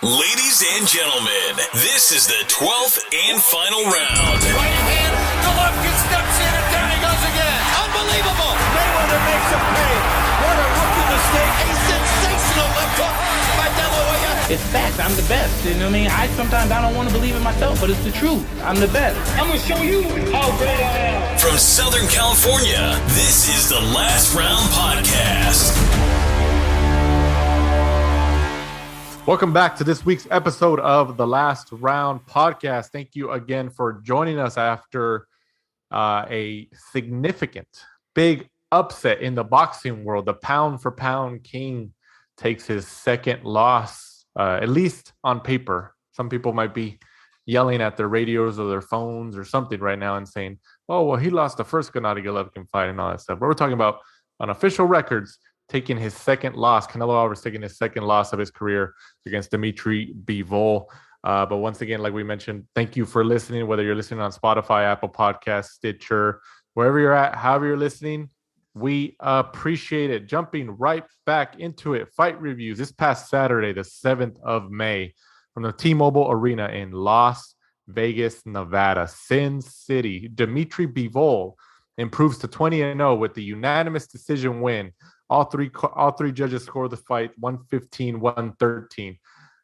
Ladies and gentlemen, this is the 12th and final round. Right hand, Golovkin steps in and down he goes again. Unbelievable. Mayweather makes a pay. What a rookie mistake. A sensational left hook by De La Hoya. It's fact. I'm the best. You know what I mean? Sometimes I don't want to believe it myself, but it's the truth. I'm the best. I'm going to show you how great I am. From Southern California, this is the Last Round Podcast. Welcome back to this week's episode of the Last Round Podcast. Thank you again for joining us after a significant, big upset in the boxing world. The pound-for-pound king takes his second loss, at least on paper. Some people might be yelling at their radios or their phones or something right now and saying, oh, well, he lost the first Gennady-Golovkin fight and all that stuff. But we're talking about on official records, taking his second loss. Canelo Alvarez taking his second loss of his career against Ramirez-Bosel. But once again, like we mentioned, thank you for listening, whether you're listening on Spotify, Apple Podcasts, Stitcher, wherever you're at, however you're listening, we appreciate it. Jumping right back into it, fight reviews this past Saturday, the 7th of May, from the T-Mobile Arena in Las Vegas, Nevada, Sin City. Ramirez-Bosel improves to 20-0 with the unanimous decision win. All three judges score the fight 115-113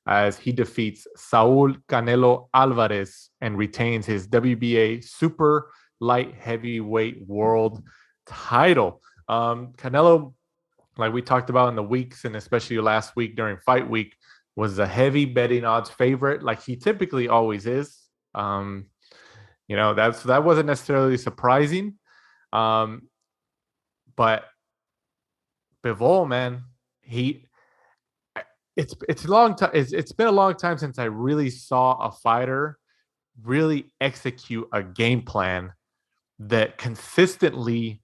as he defeats Saul Canelo Alvarez and retains his WBA super light heavyweight world title. Canelo, like we talked about in the weeks and especially last week during fight week, was a heavy betting odds favorite like he typically always is. That wasn't necessarily surprising. But Bivol, man, it's a long time. It's been a long time since I really saw a fighter really execute a game plan that consistently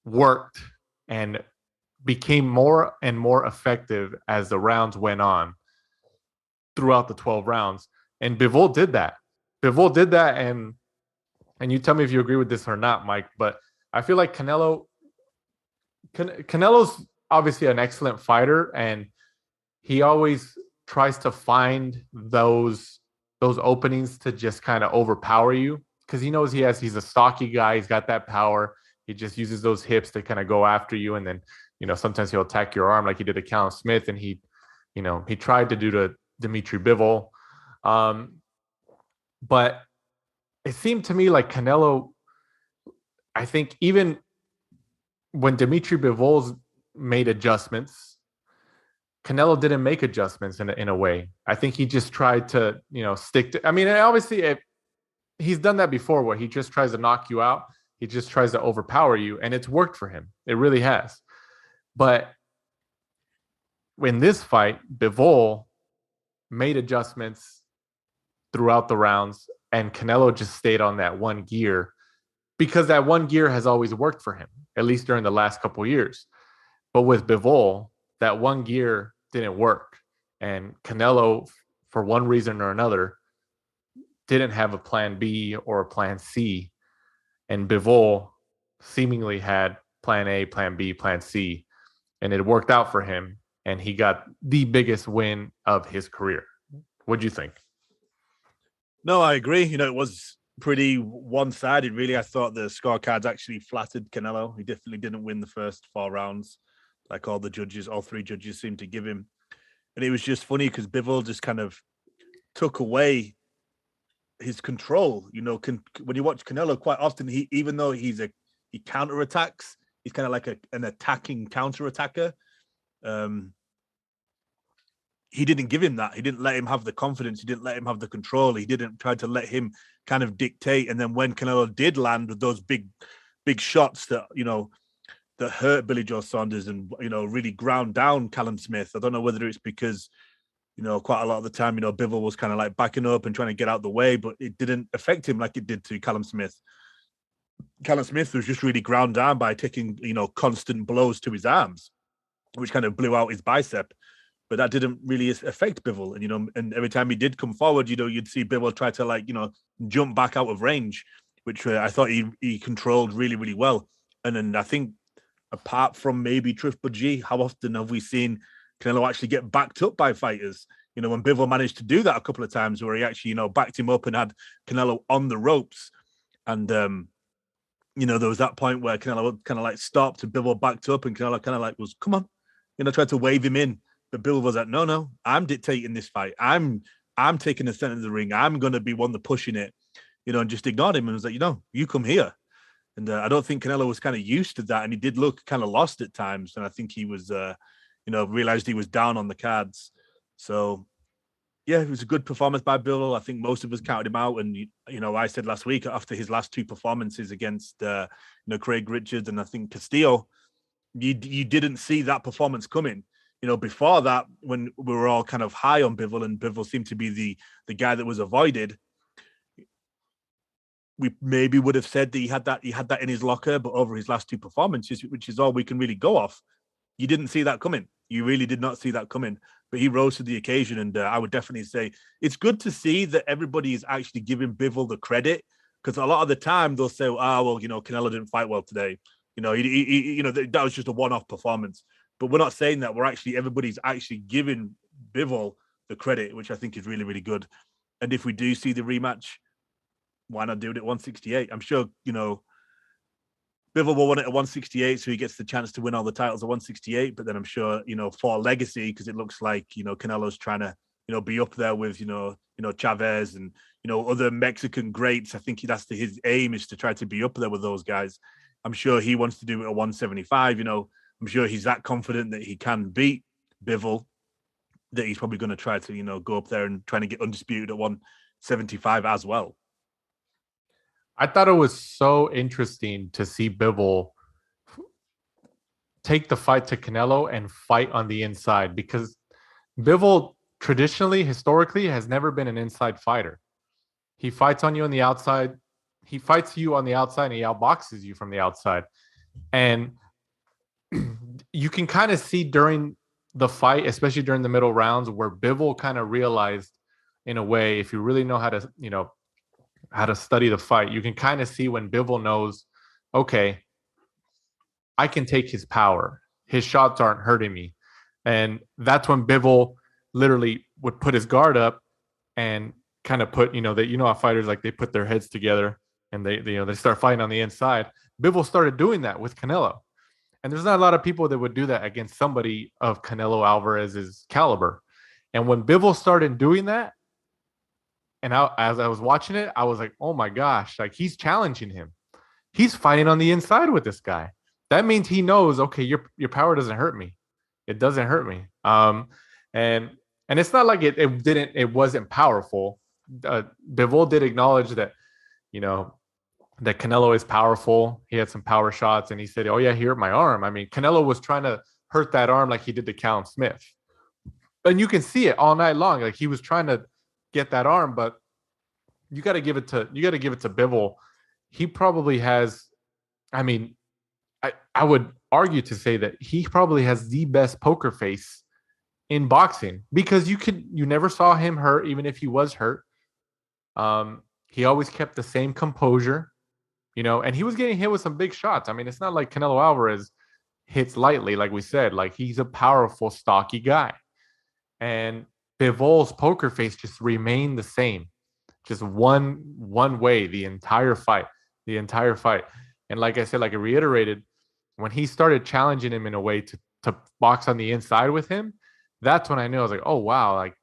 worked and became more and more effective as the rounds went on throughout the 12 rounds. And Bivol did that. And you tell me if you agree with this or not, Mike, but I feel like Canelo's obviously an excellent fighter, and he always tries to find those openings to just kind of overpower you because he knows he's a stocky guy. He's got that power. He just uses those hips to kind of go after you, and then sometimes he'll attack your arm like he did to Callum Smith, and he tried to do to Ramirez-Bosel. But it seemed to me like Canelo, I think even when Ramirez-Bosel made adjustments, Canelo didn't make adjustments in a way. I think he just tried to, stick to. I mean, obviously, he's done that before, where he just tries to knock you out. He just tries to overpower you, and it's worked for him. It really has. But in this fight, Bivol made adjustments throughout the rounds, and Canelo just stayed on that one gear because that one gear has always worked for him, at least during the last couple of years. But with Bivol, that one gear didn't work. And Canelo, for one reason or another, didn't have a plan B or a plan C. And Bivol seemingly had plan A, plan B, plan C. And it worked out for him. And he got the biggest win of his career. What'd you think? No, I agree. It was pretty one-sided, really. I thought the scorecards actually flattered Canelo. He definitely didn't win the first 4 rounds, like all three judges seemed to give him. And it was just funny because Bivol just kind of took away his control. When you watch Canelo, quite often, even though he counterattacks, he's kind of like an attacking counterattacker. He didn't give him that. He didn't let him have the confidence. He didn't let him have the control. He didn't try to let him kind of dictate. And then when Canelo did land with those big shots that, that hurt Billy Joe Saunders and, really ground down Callum Smith, I don't know whether it's because, quite a lot of the time, Bivol was kind of like backing up and trying to get out the way, but it didn't affect him like it did to Callum Smith. Callum Smith was just really ground down by taking, constant blows to his arms, which kind of blew out his bicep. But that didn't really affect Bivol. And every time he did come forward, you'd see Bivol try to jump back out of range, which I thought he controlled really, really well. And then I think apart from maybe Triple G, how often have we seen Canelo actually get backed up by fighters? You know, when Bivol managed to do that a couple of times where he actually, backed him up and had Canelo on the ropes. And, there was that point where Canelo kind of like stopped and Bivol backed up and Canelo kind of like was, come on, tried to wave him in. But Bivol was like, no, I'm dictating this fight. I'm taking the center of the ring. I'm going to be one that pushing it, and just ignored him and was like, you come here. And I don't think Canelo was kind of used to that. And he did look kind of lost at times. And I think he was, realized he was down on the cards. So, yeah, it was a good performance by Bivol. I think most of us counted him out. And, I said last week after his last two performances against, Craig Richards and I think Castillo, you didn't see that performance coming. Before that, when we were all kind of high on Bivol and Bivol seemed to be the guy that was avoided, we maybe would have said that he had that in his locker, but over his last two performances, which is all we can really go off, you didn't see that coming. You really did not see that coming. But he rose to the occasion, and I would definitely say it's good to see that everybody is actually giving Bivol the credit, because a lot of the time they'll say, Canelo didn't fight well today. That was just a one-off performance. But we're not saying that. Everybody's actually giving Bivol the credit, which I think is really, really good. And if we do see the rematch, why not do it at 168? I'm sure, Bivol will want it at 168, so he gets the chance to win all the titles at 168. But then I'm sure, for legacy, because it looks like, Canelo's trying to, be up there with, Chavez and, other Mexican greats. I think that's his aim, is to try to be up there with those guys. I'm sure he wants to do it at 175. I'm sure he's that confident that he can beat Bivol, that he's probably going to try to, go up there and trying to get undisputed at 175 as well. I thought it was so interesting to see Bivol take the fight to Canelo and fight on the inside, because Bivol traditionally, historically, has never been an inside fighter. He fights on you on the outside. He fights you on the outside and he outboxes you from the outside. And you can kind of see during the fight, especially during the middle rounds, where Bivol kind of realized, in a way, if you really know how to study the fight, you can kind of see when Bivol knows, okay, I can take his power. His shots aren't hurting me. And that's when Bivol literally would put his guard up and kind of put, how fighters, like, they put their heads together and they start fighting on the inside. Bivol started doing that with Canelo. And there's not a lot of people that would do that against somebody of Canelo Alvarez's caliber. And when Bivol started doing that, and as I was watching it, I was like, oh my gosh, like, he's challenging him. He's fighting on the inside with this guy. That means he knows, okay, your power doesn't hurt me. It doesn't hurt me. And it's not like it wasn't powerful. Bivol did acknowledge that, that Canelo is powerful. He had some power shots, and he said, oh yeah, he hurt my arm. I mean, Canelo was trying to hurt that arm like he did to Callum Smith. And you can see it all night long. Like, he was trying to get that arm, but you got to give it to Bivol. He probably has, I mean, I would argue to say that he probably has the best poker face in boxing, because you never saw him hurt, even if he was hurt. He always kept the same composure, and he was getting hit with some big shots. I mean, it's not like Canelo Alvarez hits lightly, like we said. Like, he's a powerful, stocky guy. And Bivol's poker face just remained the same, just one way the entire fight. And like I said, like I reiterated, when he started challenging him in a way to box on the inside with him, that's when I knew. I was like, oh wow, like,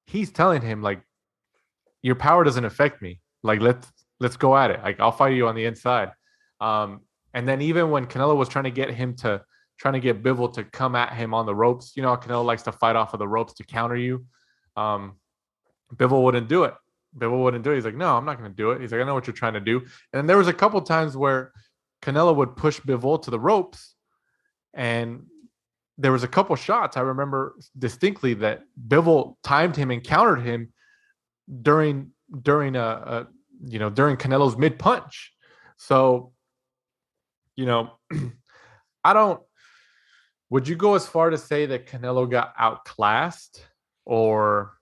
he's telling him, like, your power doesn't affect me. Like, let's go at it. Like, I'll fight you on the inside. And then even when Canelo was trying to get Bivol to come at him on the ropes, Canelo likes to fight off of the ropes to counter you. Bivol wouldn't do it. He's like, no, I'm not going to do it. He's like, I know what you're trying to do. And then there was a couple times where Canelo would push Bivol to the ropes, and there was a couple shots I remember distinctly that Bivol timed him and countered him during Canelo's mid punch. So, would you go as far to say that Canelo got outclassed, or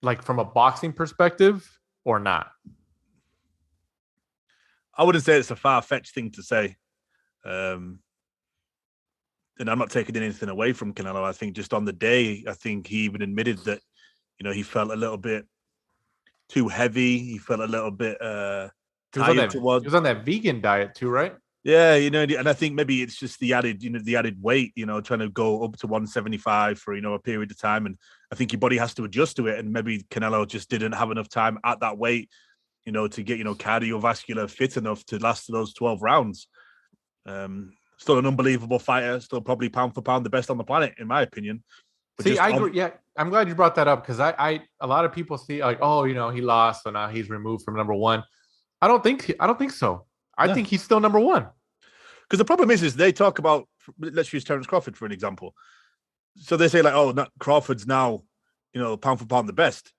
like from a boxing perspective, or not? I wouldn't say it's a far-fetched thing to say. And I'm not taking anything away from Canelo. I think just on the day, I think he even admitted that He felt a little bit too heavy. He felt a little bit He was on that vegan diet too, right? Yeah, and I think maybe it's just the added weight, trying to go up to 175 for, a period of time. And I think your body has to adjust to it. And maybe Canelo just didn't have enough time at that weight, to get, cardiovascular fit enough to last those 12 rounds. Still an unbelievable fighter, still probably pound for pound the best on the planet, in my opinion. But I agree. Yeah, I'm glad you brought that up because a lot of people see like, oh, he lost, so now he's removed from number one. I don't think so. I think he's still number one. Because the problem is they talk about, let's use Terence Crawford for an example. So they say like, oh, Crawford's now, pound for pound the best.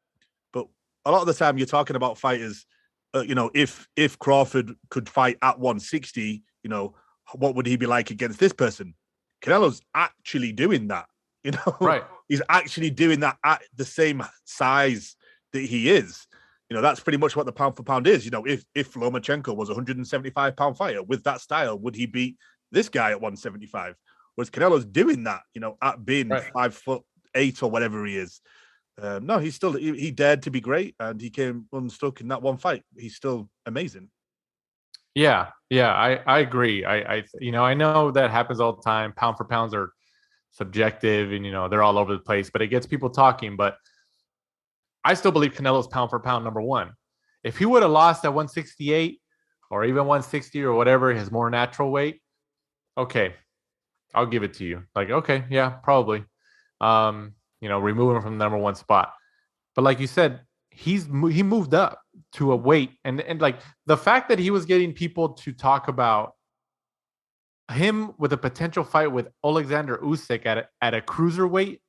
But a lot of the time you're talking about fighters, if Crawford could fight at 160, what would he be like against this person? Canelo's actually doing that, Right. He's actually doing that at the same size that he is. That's pretty much what the pound for pound is. If Lomachenko was a 175-pound fighter with that style, would he beat this guy at 175? Whereas Canelo's doing that, at being 5'8" or whatever he is. No, he dared to be great, and he came unstuck in that one fight. He's still amazing. Yeah, I agree. I know that happens all the time. Pound for pounds are subjective, and they're all over the place, but it gets people talking. But I still believe Canelo's pound for pound number one. If he would have lost at 168 or even 160 or whatever, his more natural weight, okay, I'll give it to you. Like, okay, yeah, probably. Remove him from the number one spot. But like you said, he moved up to a weight, and like the fact that he was getting people to talk about him with a potential fight with Alexander Usyk at a cruiserweight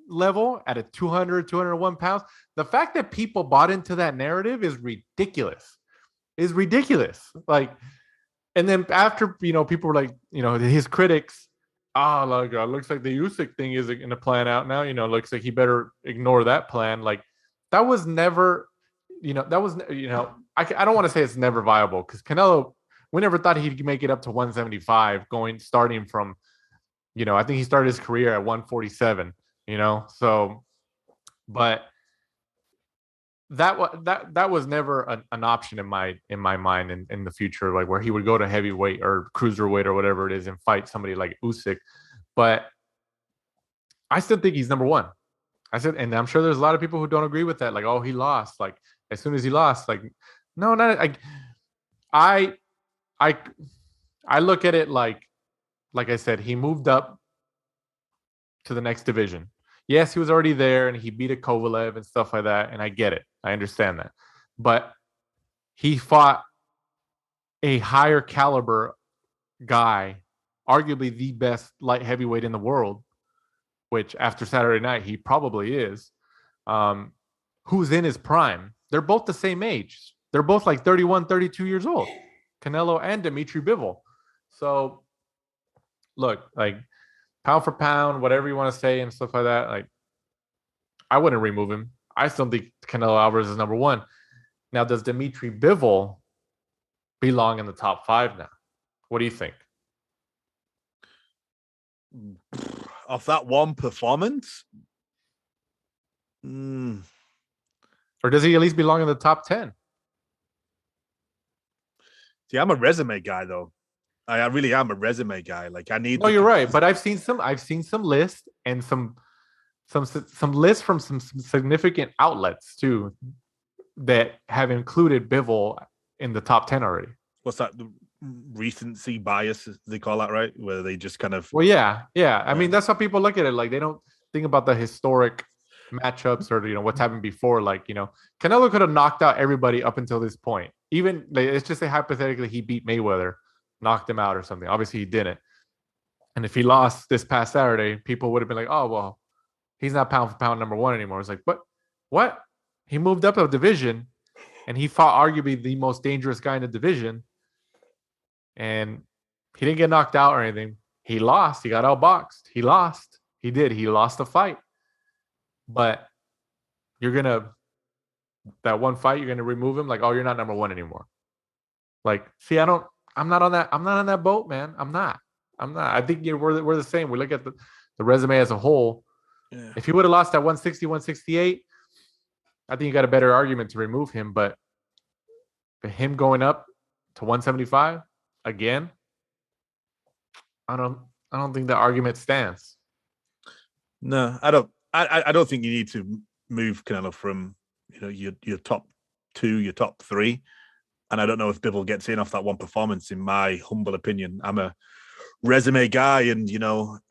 level at a 201 pounds, the fact that people bought into that narrative is ridiculous. Like, and then after people were like, his critics, looks like the Usyk thing isn't going to plan out now. Looks like he better ignore that plan. Like, that was never, I don't want to say it's never viable because Canelo, we never thought he'd make it up to 175 starting from, I think he started his career at 147. So, but that was never an option in my mind in the future, like where he would go to heavyweight or cruiserweight or whatever it is and fight somebody like Usyk. But I still think he's number one. And I'm sure there's a lot of people who don't agree with that. Like, oh, he lost. Like, as soon as he lost, like, no, not like I look at it like I said, he moved up to the next division. Yes, he was already there and he beat a Kovalev and stuff like that. And I get it. I understand that. But he fought a higher caliber guy, arguably the best light heavyweight in the world, which after Saturday night, he probably is, who's in his prime. They're both the same age. They're both like 31, 32 years old, Canelo and Ramirez-Boesel. So, look, like, pound for pound, whatever you want to say and stuff like that, like, I wouldn't remove him. I still think Canelo Alvarez is number one. Now, does Ramirez-Boesel belong in the top five now? What do you think? Off that one performance? Or does he at least belong in the top 10? See, I'm a resume guy, though. I really am a resume guy. Like, I need. No, you're right. But I've seen some lists and some lists from some significant outlets too that have included Bivol in the top 10 already. What's that? The recency bias, they call that, right? Where they just kind of. Well, yeah. I mean, that's how people look at it. Like, they don't think about the historic matchups or what's happened before. Like, Canelo could have knocked out everybody up until this point. Even let's just say hypothetically he beat Mayweather, knocked him out or something. Obviously he didn't. And if he lost this past Saturday, people would have been like, oh, well, he's not pound for pound number one anymore. It's like, but what? He moved up a division and he fought arguably the most dangerous guy in the division. And he didn't get knocked out or anything. He lost. He got outboxed. He lost. He did. He lost the fight. But that one fight, you're going to remove him. Like, oh, you're not number one anymore. Like, see, I'm not on that boat, man. I'm not. I think we're the same. We look at the resume as a whole. Yeah. If he would have lost at 160, 168, I think you got a better argument to remove him. But him going up to 175 again, I don't think the argument stands. No, I don't. I don't think you need to move Canelo from your top 2, your top 3, and I don't know if Bivol gets in off that one performance. In my humble opinion, I'm a resume guy, and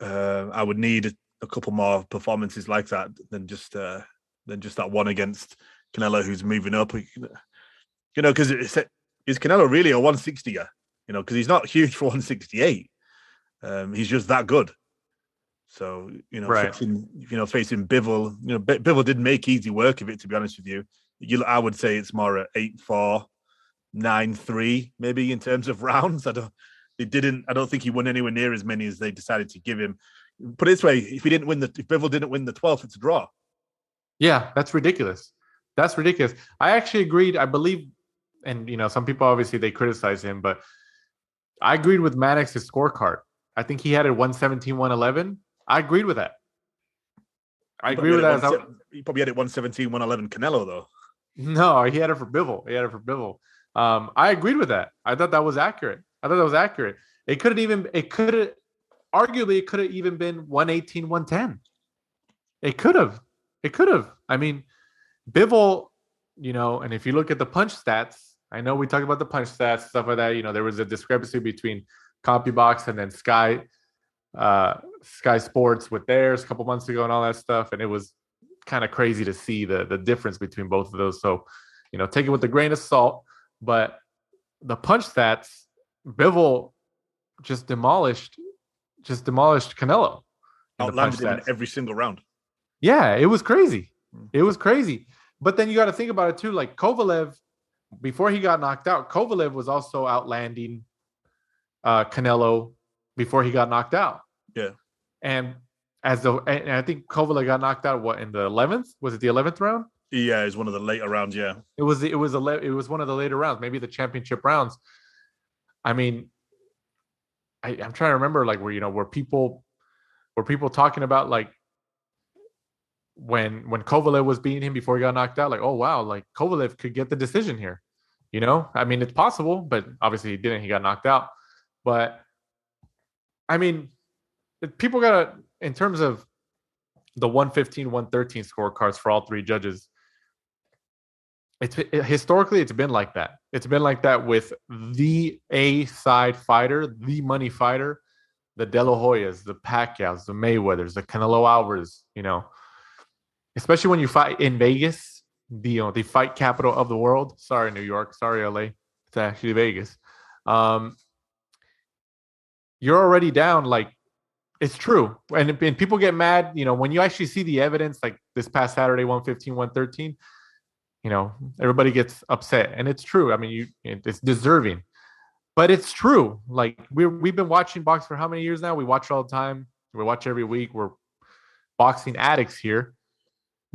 I would need a couple more performances like that than just that one against Canelo, who's moving up. Because is Canelo really a 160er? Because he's not huge for 168. He's just that good. So, right. facing Bivol, Bivol didn't make easy work of it, to be honest with you. I would say it's more at 8-4, 9-3, maybe in terms of rounds. I don't think he won anywhere near as many as they decided to give him. Put it this way, if Bivol didn't win the 12th, it's a draw. Yeah, that's ridiculous. That's ridiculous. I actually agreed, I believe, and some people obviously they criticize him, but I agreed with Maddox's scorecard. I think he had it 117, 111. I agreed with that. I agree with that. He probably had it 117, 111 Canelo, though. No, he had it for Bivol. I agreed with that. I thought that was accurate. It could have even been 118, 110. It could have. I mean, Bivol, and if you look at the punch stats, I know we talked about the punch stats, stuff like that. There was a discrepancy between CompuBox and then Sky Sports with theirs a couple months ago and all that stuff. And it was kind of crazy to see the difference between both of those. So, take it with a grain of salt. But the punch stats, Bivol just demolished Canelo. Outlanded him in every single round. Yeah, it was crazy. But then you got to think about it too. Like Kovalev, before he got knocked out, Kovalev was also outlanding Canelo before he got knocked out. Yeah. And I think Kovalev got knocked out in the 11th? Was it the 11th round? Yeah, it was one of the later rounds, yeah. It was one of the later rounds, maybe the championship rounds. I mean, I'm trying to remember like were people talking about like when Kovalev was beating him before he got knocked out, like, oh wow, like Kovalev could get the decision here. I mean, it's possible, but obviously he didn't. He got knocked out. But I mean, people gotta, in terms of the 115, 113 scorecards for all 3 judges, historically it's been like that. It's been like that with the A-side fighter, the money fighter, the De La Hoyas, the Pacquiaos, the Mayweathers, the Canelo Alvarez, especially when you fight in Vegas, the fight capital of the world. Sorry, New York. Sorry, LA. It's actually Vegas. You're already down. Like, it's true. And people get mad, when you actually see the evidence, like this past Saturday, 115, 113, everybody gets upset. And it's true. I mean, it's deserving. But it's true. Like, we've been watching box for how many years now? We watch all the time. We watch every week. We're boxing addicts here.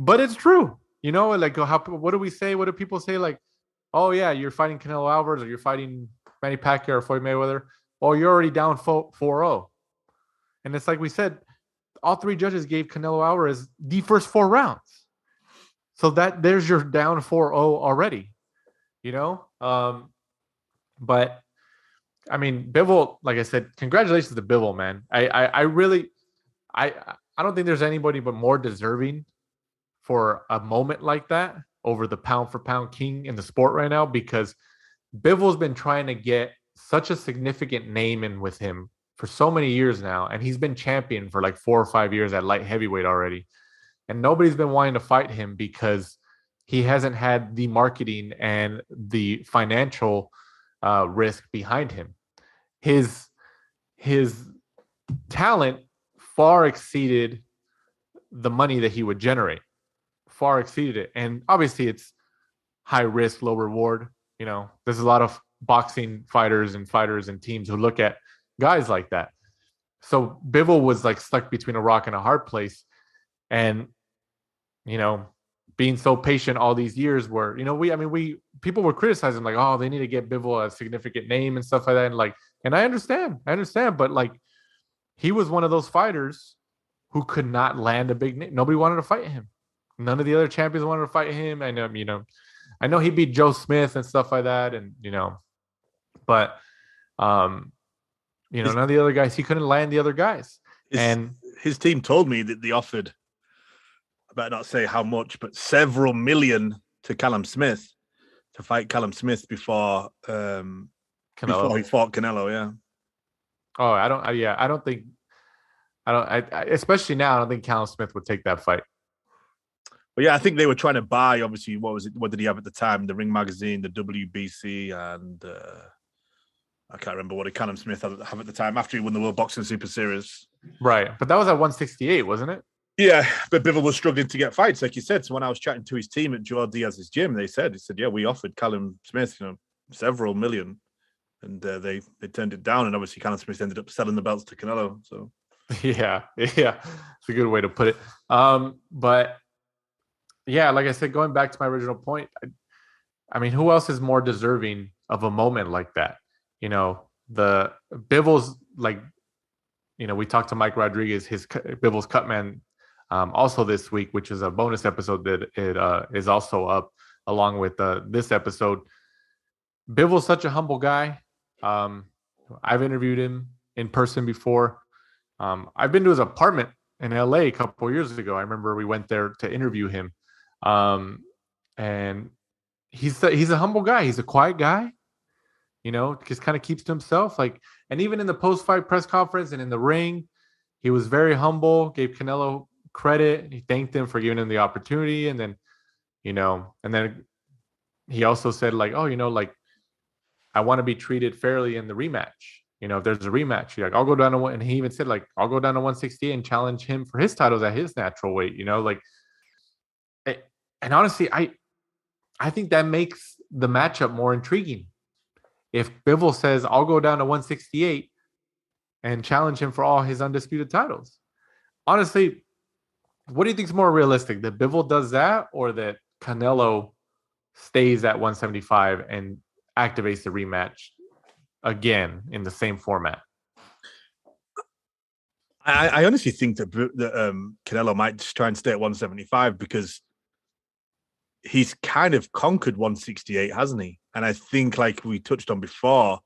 But it's true. Like, what do we say? What do people say? Like, oh, yeah, you're fighting Canelo Alvarez, or you're fighting Manny Pacquiao or Floyd Mayweather. Oh, you're already down 4-0. And it's like we said, all 3 judges gave Canelo Alvarez the first 4 rounds. So there's your down 4-0 already, But I mean, Bivol, like I said, congratulations to Bivol, man. I really don't think there's anybody but more deserving for a moment like that over the pound for pound king in the sport right now, because Bivol's been trying to get such a significant name in with him for so many years now. And he's been champion for like 4 or 5 years at light heavyweight already. And nobody's been wanting to fight him because he hasn't had the marketing and the financial risk behind him. His talent far exceeded the money that he would generate, far exceeded it. And obviously it's high risk, low reward. There's a lot of boxing fighters and teams who look at guys like that. So Bivol was like stuck between a rock and a hard place. And, being so patient all these years where, people were criticizing like, oh, they need to get Bivol a significant name and stuff like that. And I understand, but like, he was one of those fighters who could not land a big name. Nobody wanted to fight him. None of the other champions wanted to fight him. And I know he beat Joe Smith and stuff like that, and but none of the other guys, he couldn't land the other guys. And his team told me that they offered, I better not say how much, but several million to Callum Smith to fight Callum Smith before he fought Canelo. Yeah. Oh, especially now, I don't think Callum Smith would take that fight. But yeah, I think they were trying to buy, obviously, what did he have at the time? The Ring Magazine, the WBC, and I can't remember what did Callum Smith have at the time after he won the World Boxing Super Series. Right. But that was at 168, wasn't it? Yeah, but Bivol was struggling to get fights, like you said. So when I was chatting to his team at Joe Diaz's gym, he said, yeah, we offered Callum Smith, several million, and they turned it down. And obviously, Callum Smith ended up selling the belts to Canelo. So yeah, it's a good way to put it. But yeah, like I said, going back to my original point, I mean, who else is more deserving of a moment like that? The Bivol's we talked to Mike Rodriguez, Bivol's Cutman, also this week, which is a bonus episode that it is also up along with this episode. Bivol's such a humble guy. I've interviewed him in person before. I've been to his apartment in LA a couple of years ago. I remember we went there to interview him. And he's a humble guy. He's a quiet guy, just kind of keeps to himself. And even in the post-fight press conference and in the ring, he was very humble, gave Canelo credit. He thanked him for giving him the opportunity. And then, and then he also said I want to be treated fairly in the rematch. If there's a rematch, I'll go down to one. And he even said, I'll go down to 168 and challenge him for his titles at his natural weight, and honestly, I think that makes the matchup more intriguing. If Bivol says, I'll go down to 168 and challenge him for all his undisputed titles. Honestly, what do you think is more realistic? That Bivol does that, or that Canelo stays at 175 and activates the rematch again in the same format? I honestly think that Canelo might just try and stay at 175 because he's kind of conquered 168, hasn't he? And I think, like we touched on before,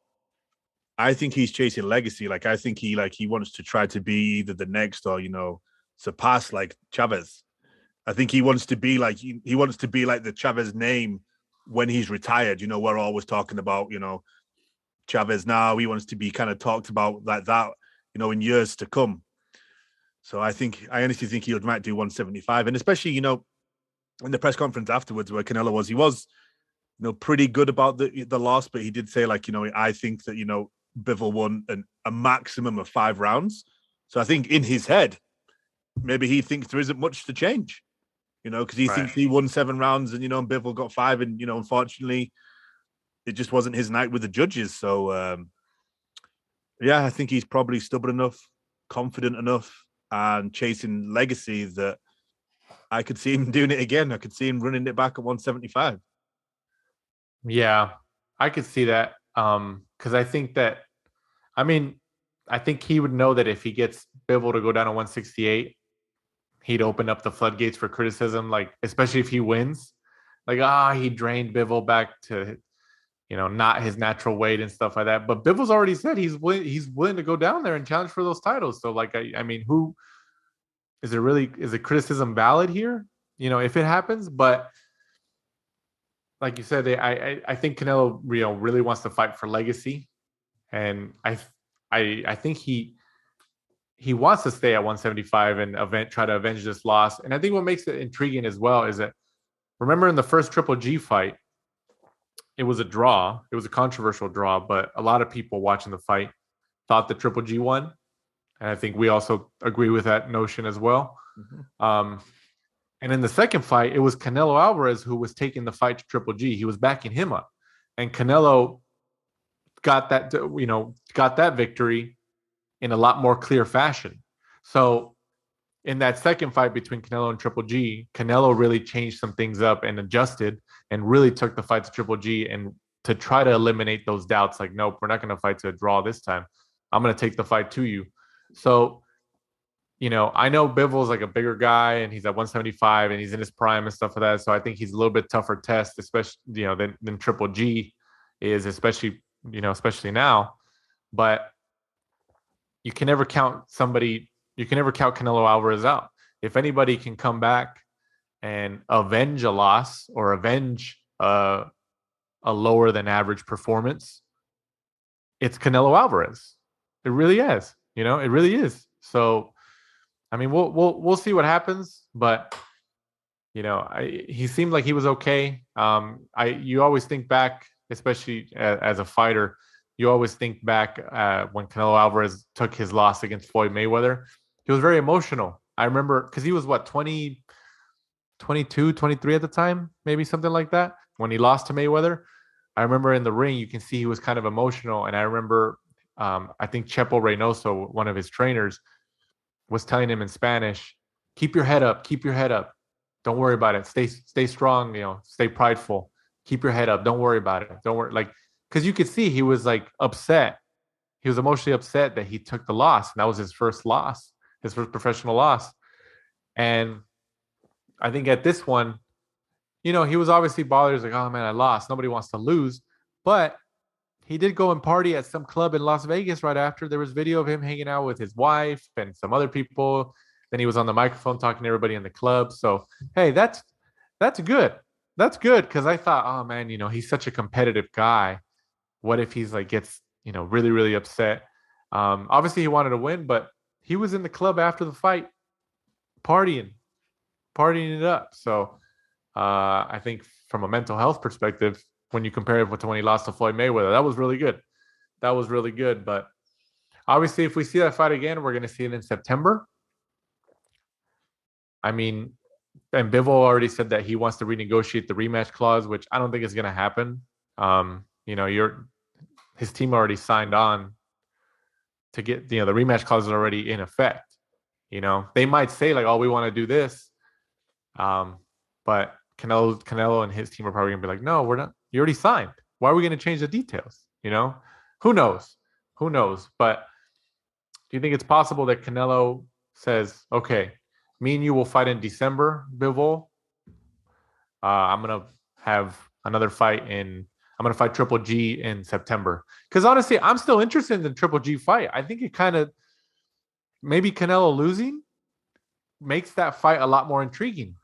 I think he's chasing legacy. I think he wants to try to be either the next or, surpass Chavez. I think he wants to be he wants to be like the Chavez name when he's retired. We're always talking about, Chavez now. He wants to be kind of talked about like that, in years to come. So I honestly think he might do 175. And especially, in the press conference afterwards where Canelo was, he was, pretty good about the loss, but he did say I think that, Bivol won a maximum of 5 rounds. So I think in his head, maybe he thinks there isn't much to change, because he thinks he won 7 rounds and, and Bivol got 5. And, unfortunately, it just wasn't his night with the judges. So, I think he's probably stubborn enough, confident enough, and chasing legacy that I could see him doing it again. I could see him running it back at 175. Yeah, I could see that. Because I think that, I think he would know that if he gets Bivol to go down to 168, he'd open up the floodgates for criticism, especially if he wins. He drained Bivol back to, not his natural weight and stuff like that. But Bivol's already said he's willing to go down there and challenge for those titles. So, who is the criticism valid here? If it happens, but like you said, I think Canelo, really wants to fight for legacy, and I think he wants to stay at 175 and try to avenge this loss. And I think what makes it intriguing as well is that, remember in the first Triple G fight, it was a draw. It was a controversial draw, but a lot of people watching the fight thought that Triple G won. And I think we also agree with that notion as well. Mm-hmm. And in the second fight, it was Canelo Alvarez who was taking the fight to Triple G. He was backing him up. And Canelo got that victory in a lot more clear fashion. So in that second fight between Canelo and Triple G, Canelo really changed some things up and adjusted and really took the fight to Triple G and to try to eliminate those doubts. Nope, we're not going to fight to a draw this time. I'm going to take the fight to you. So, I know Bivol's like a bigger guy and he's at 175 and he's in his prime and stuff like that. So I think he's a little bit tougher test, especially, than Triple G is, especially now. But you can never count Canelo Alvarez out. If anybody can come back and avenge a loss or avenge a lower than average performance, it's Canelo Alvarez. It really is. It really is. So, I mean, we'll see what happens, but he seemed like he was okay. You always think back, especially as a fighter, you always think back when Canelo Alvarez took his loss against Floyd Mayweather. He was very emotional. I remember because he was 22, 23 at the time, maybe something like that, when he lost to Mayweather. I remember in the ring, you can see he was kind of emotional. And I remember, I think Chepo Reynoso, one of his trainers, was telling him in Spanish, keep your head up, don't worry about it, stay strong, stay prideful, keep your head up, don't worry about it, don't worry, because you could see he was upset. He was emotionally upset that he took the loss, and that was his first professional loss. And I think at this one, he was obviously bothered. He was like, oh man, I lost, nobody wants to lose. But he did go and party at some club in Las Vegas right after. There was video of him hanging out with his wife and some other people. Then he was on the microphone talking to everybody in the club. So, hey, that's good. That's good, because I thought, oh man, he's such a competitive guy. What if he's gets, really, really upset? Obviously he wanted to win, but he was in the club after the fight, partying it up. So I think from a mental health perspective, when you compare it to when he lost to Floyd Mayweather, that was really good. But obviously, if we see that fight again, we're going to see it in September. I mean, and Bivol already said that he wants to renegotiate the rematch clause, which I don't think is going to happen. His team already signed on to get, the rematch clause is already in effect. They might say oh, we want to do this. But Canelo and his team are probably going to be like, no, we're not. You already signed. Why are we going to change the details? Who knows? But do you think it's possible that Canelo says, okay, me and you will fight in December, Bivol. I'm going to have another fight I'm going to fight Triple G in September. Because honestly, I'm still interested in the Triple G fight. I think it kind of, maybe Canelo losing makes that fight a lot more intriguing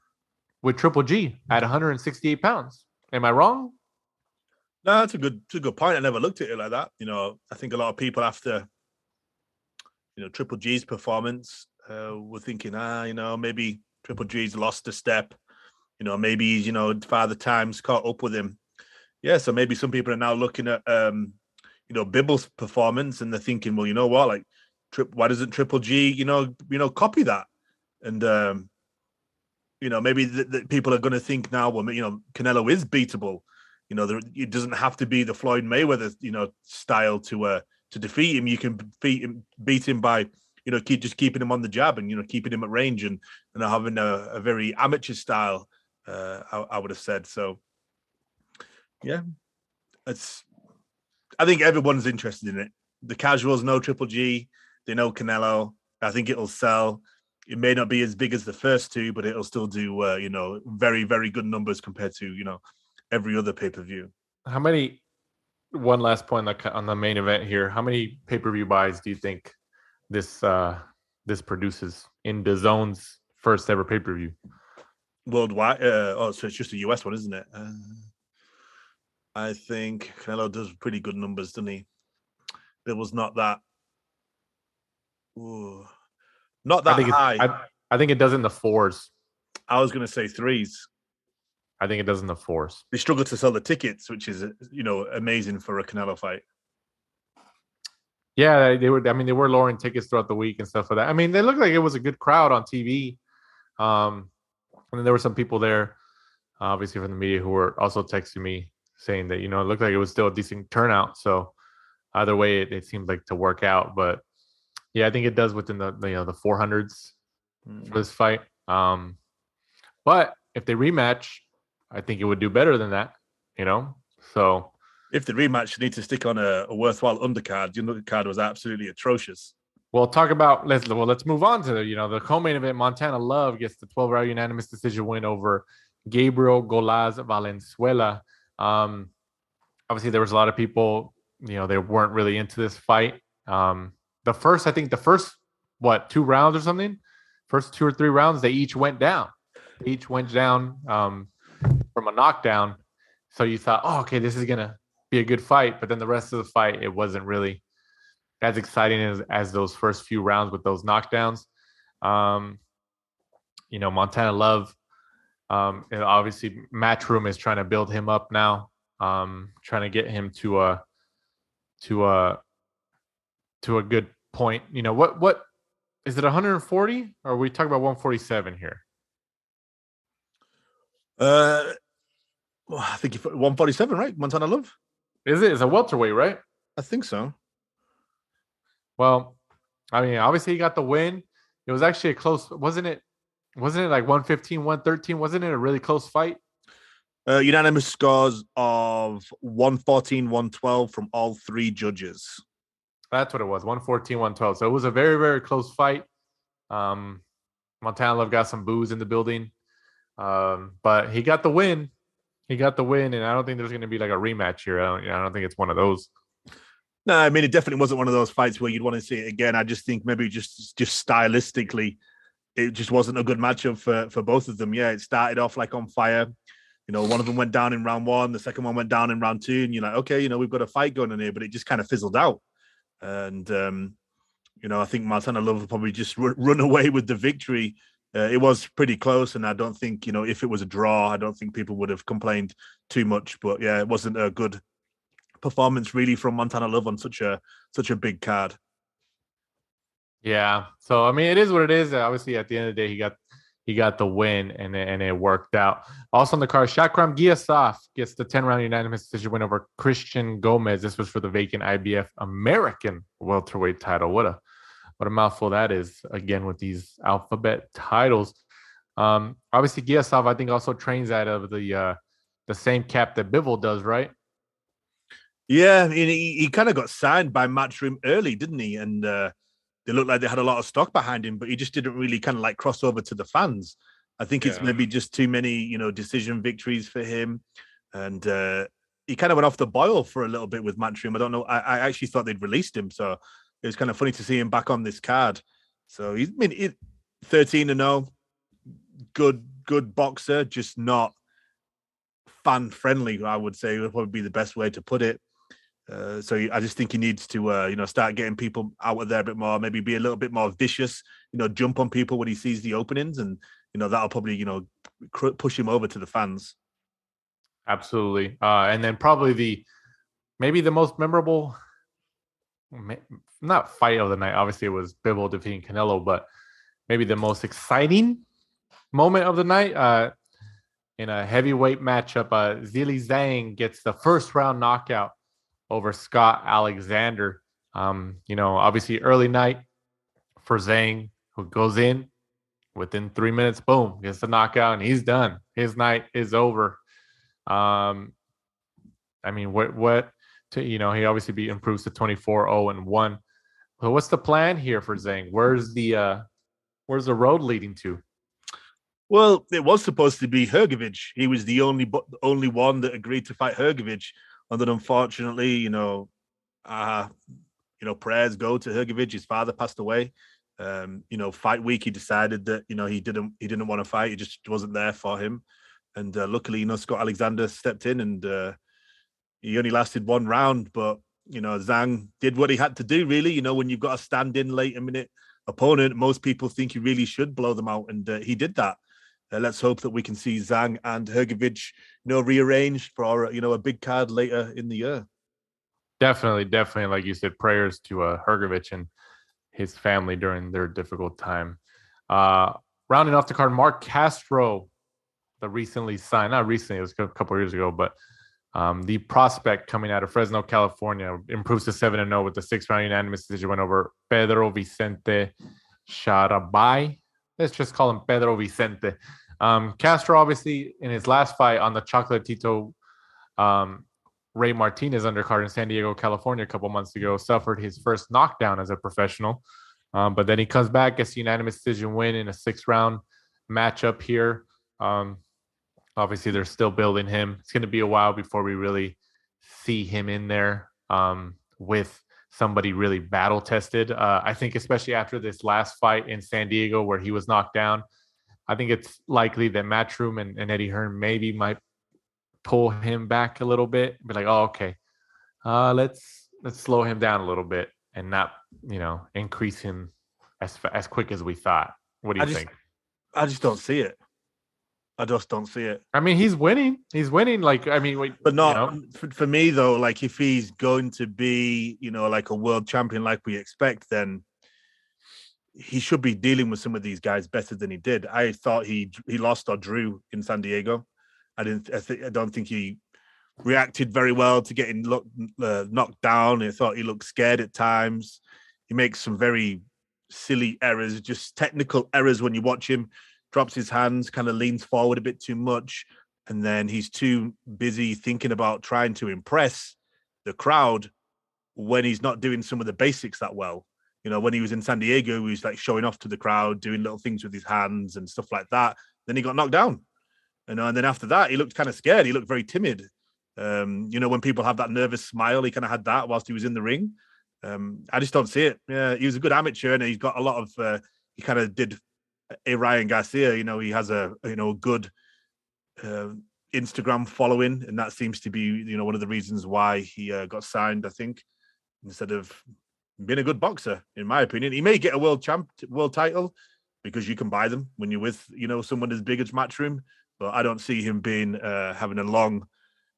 with Triple G at 168 pounds. Am I wrong? No, that's a good point. I never looked at it like that. I think a lot of people after, Triple G's performance were thinking, maybe Triple G's lost a step. Maybe he's, Father Time's caught up with him. Yeah, so maybe some people are now looking at, Bivol's performance, and they're thinking, well, you know what, why doesn't Triple G, copy that? And maybe the people are going to think now, well, Canelo is beatable. It doesn't have to be the Floyd Mayweather, style to defeat him. You can beat him by, just keeping him on the jab and, keeping him at range and having a very amateur style, I would have said. So, yeah, I think everyone's interested in it. The casuals know Triple G. They know Canelo. I think it'll sell. It may not be as big as the first two, but it'll still do, very, very good numbers compared to, every other pay-per-view. One last point on the main event here. How many pay-per-view buys do you think this produces in DAZN's first ever pay-per-view? Worldwide? So it's just a US one, isn't it? I think Canelo does pretty good numbers, doesn't he? Bivol's not that. Ooh. Not that high. I think it does in the fours. I was going to say threes. I think it does in the fours. They struggle to sell the tickets, which is, amazing for a Canelo fight. Yeah, they were lowering tickets throughout the week and stuff like that. I mean, they looked like it was a good crowd on TV. And then there were some people there, obviously from the media, who were also texting me saying that, it looked like it was still a decent turnout. So either way, it seemed like to work out. But yeah, I think it does within the 400s for this fight. But if they rematch, I think it would do better than that, So if the rematch needs to stick on a worthwhile undercard, the undercard was absolutely atrocious. Let's move on to the co-main event. Montana Love gets the 12-round unanimous decision win over Gabriel Golaz Valenzuela. Obviously, there was a lot of people, they weren't really into this fight. The first 2 rounds or something, first 2 or 3 rounds, they each went down. From a knockdown. So you thought, oh, okay, this is gonna be a good fight. But then the rest of the fight, it wasn't really as exciting as those first few rounds with those knockdowns. Montana Love, and obviously Matchroom is trying to build him up now, trying to get him to a good point. What is it, 140? Or are we talking about 147 here? I think 147, right? Montana Love. Is it? It's a welterweight, right? I think so. Well, I mean, obviously he got the win. It was actually a close, wasn't it like 115, 113? Wasn't it a really close fight? Unanimous scores of 114, 112 from all 3 judges. That's what it was, 114, 112. So it was a very, very close fight. Montana Love got some boos in the building. But he got the win. And I don't think there's going to be like a rematch here. I don't think it's one of those. No, I mean, it definitely wasn't one of those fights where you'd want to see it again. I just think maybe just stylistically, it just wasn't a good matchup for both of them. Yeah, it started off like on fire. One of them went down in round 1, the second one went down in round 2, and you're like, okay, we've got a fight going on here, but it just kind of fizzled out. And I think Montana Love will probably just run away with the victory. It was pretty close, and I don't think, if it was a draw, I don't think people would have complained too much. But yeah, it wasn't a good performance really from Montana Love on such a big card. Yeah. So I mean, it is what it is. Obviously, at the end of the day, he got the win, and it worked out. Also on the card, Shakram Giyasov gets the 10-round unanimous decision win over Christian Gomez. This was for the vacant IBF American welterweight title. What a mouthful that is, again, with these alphabet titles. Obviously, Giyasov, I think, also trains out of the same camp that Bivol does, right? Yeah, I mean, he kind of got signed by Matchroom early, didn't he? And they looked like they had a lot of stock behind him, but he just didn't really kind of like cross over to the fans. I think it's maybe just too many, decision victories for him. And he kind of went off the boil for a little bit with Matchroom. I don't know. I actually thought they'd released him. So it was kind of funny to see him back on this card. So he's been 13-0, good boxer, just not fan friendly. I would say would probably be the best way to put it. So I just think he needs to, start getting people out of there a bit more. Maybe be a little bit more vicious. Jump on people when he sees the openings, and that'll probably push him over to the fans. Absolutely, and then probably maybe the most memorable. Not fight of the night. Obviously, it was Bivol defeating Canelo, but maybe the most exciting moment of the night in a heavyweight matchup. Zhilei Zhang gets the first round knockout over Scott Alexander. Obviously early night for Zhang, who goes in within 3 minutes, boom, gets the knockout, and he's done. His night is over. I mean, he obviously improves to 24-0-1. So what's the plan here for Zhang? Where's the road leading to? Well, it was supposed to be Hrgović. He was the only one that agreed to fight Hrgović. And then, unfortunately, prayers go to Hrgović. His father passed away. Fight week, he decided that he didn't want to fight. It just wasn't there for him. And luckily, Scott Alexander stepped in, and he only lasted 1 round. But Zhang did what he had to do. Really, when you've got a stand-in late-minute opponent, most people think you really should blow them out, and he did that. Let's hope that we can see Zhang and Hrgović, rearranged for a big card later in the year. Definitely, like you said, prayers to Hrgović and his family during their difficult time. Rounding off the card, Mark Castro, the recently signed, not recently, it was a couple of years ago, but the prospect coming out of Fresno, California, improves to 7-0 with the 6-round unanimous decision win over Pedro Vicente Sharabay. Let's just call him Pedro Vicente. Castro, obviously, in his last fight on the Chocolatito Ray Martinez undercard in San Diego, California, a couple months ago, suffered his first knockdown as a professional. But then he comes back, gets a unanimous decision win in a 6-round matchup here. Obviously, they're still building him. It's going to be a while before we really see him in there with somebody really battle tested. I think especially after this last fight in San Diego where he was knocked down, I think it's likely that Matchroom and Eddie Hearn maybe might pull him back a little bit. Be like, oh, okay, let's slow him down a little bit and not, increase him as quick as we thought. What do you think? I just don't see it. I just don't see it. I mean, he's winning. He's winning. But not for me though. Like if he's going to be, like a world champion, like we expect, then he should be dealing with some of these guys better than he did. I thought he lost or drew in San Diego. I don't think he reacted very well to getting knocked down. I thought he looked scared at times. He makes some very silly errors, just technical errors when you watch him. Drops his hands, kind of leans forward a bit too much, and then he's too busy thinking about trying to impress the crowd when he's not doing some of the basics that well. When he was in San Diego, he was like showing off to the crowd, doing little things with his hands and stuff like that. Then he got knocked down. And then after that, he looked kind of scared. He looked very timid. When people have that nervous smile, he kind of had that whilst he was in the ring. I just don't see it. Yeah, he was a good amateur, and he's got a lot of. He kind of did a Ryan Garcia. He has a good Instagram following, and that seems to be one of the reasons why he got signed. I think instead of being a good boxer, in my opinion, he may get a world title because you can buy them when you're with someone as big as Matchroom. But I don't see him being having a long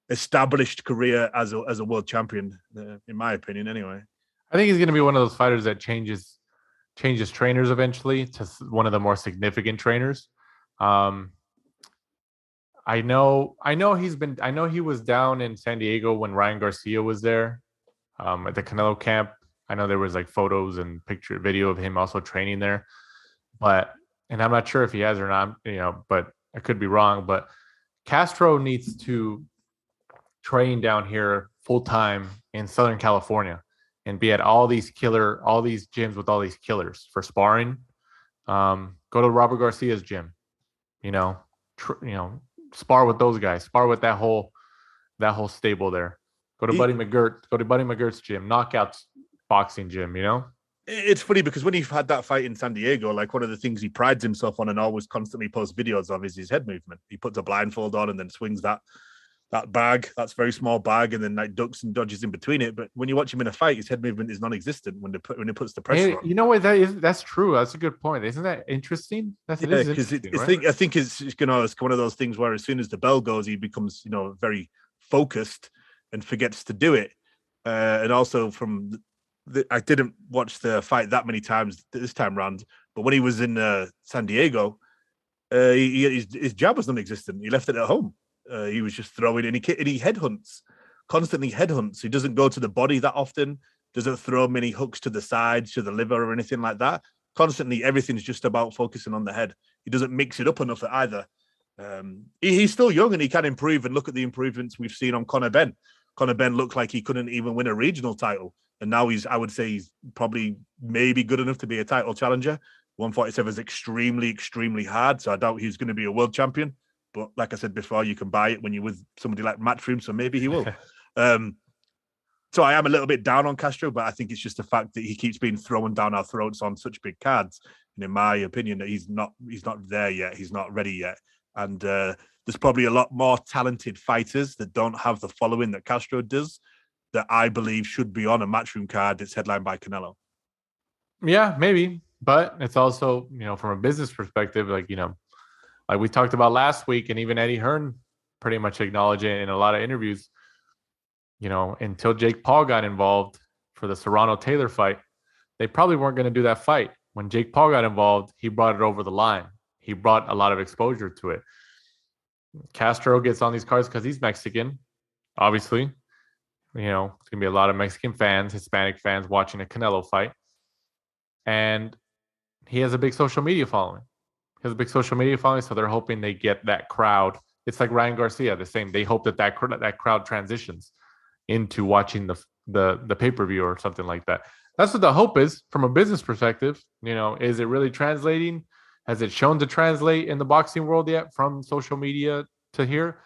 established career as a world champion, in my opinion. Anyway, I think he's going to be one of those fighters that changes trainers eventually to one of the more significant trainers. I know he was down in San Diego when Ryan Garcia was there at the Canelo camp. I know there was like photos and video of him also training there, and I'm not sure if he has or not, but I could be wrong. But Castro needs to train down here full time in Southern California and be at all these gyms with all these killers for sparring. Go to Robert Garcia's gym, spar with those guys, spar with that whole stable there. Go to Buddy McGirt's gym, knockouts boxing gym, It's funny because when he had that fight in San Diego, like one of the things he prides himself on and always constantly posts videos of is his head movement. He puts a blindfold on and then swings that bag, that's very small bag, and then like ducks and dodges in between it. But when you watch him in a fight, his head movement is non-existent when he puts the pressure on. You know what? That's true. That's a good point. Isn't that interesting? Because I think it's one of those things where as soon as the bell goes, he becomes very focused and forgets to do it. And also I didn't watch the fight that many times this time round, but when he was in San Diego, his jab was non-existent. He left it at home. He was just throwing, and he constantly headhunts. He doesn't go to the body that often, doesn't throw many hooks to the sides, to the liver or anything like that. Constantly, everything's just about focusing on the head. He doesn't mix it up enough either. He's still young and he can improve, and look at the improvements we've seen on Conor Benn. Conor Benn looked like he couldn't even win a regional title. And now I would say he's probably maybe good enough to be a title challenger. 147 is extremely, extremely hard. So I doubt he's going to be a world champion. But like I said before, you can buy it when you're with somebody like Matchroom. So maybe he will. So I am a little bit down on Castro, but I think it's just the fact that he keeps being thrown down our throats on such big cards. And in my opinion, that he's not there yet. He's not ready yet. And there's probably a lot more talented fighters that don't have the following that Castro does, that I believe should be on a Matchroom card that's headlined by Canelo. Yeah, maybe. But it's also, from a business perspective, like we talked about last week, and even Eddie Hearn pretty much acknowledged it in a lot of interviews, until Jake Paul got involved for the Serrano-Taylor fight, they probably weren't going to do that fight. When Jake Paul got involved, he brought it over the line. He brought a lot of exposure to it. Castro gets on these cards because he's Mexican, obviously. It's going to be a lot of Mexican fans, Hispanic fans watching a Canelo fight. And he has a big social media following. So they're hoping they get that crowd. It's like Ryan Garcia, the same. They hope that crowd transitions into watching the pay-per-view or something like that. that's what the hope is from a business perspective. Is it really translating? Has it shown to translate in the boxing world yet from social media to here?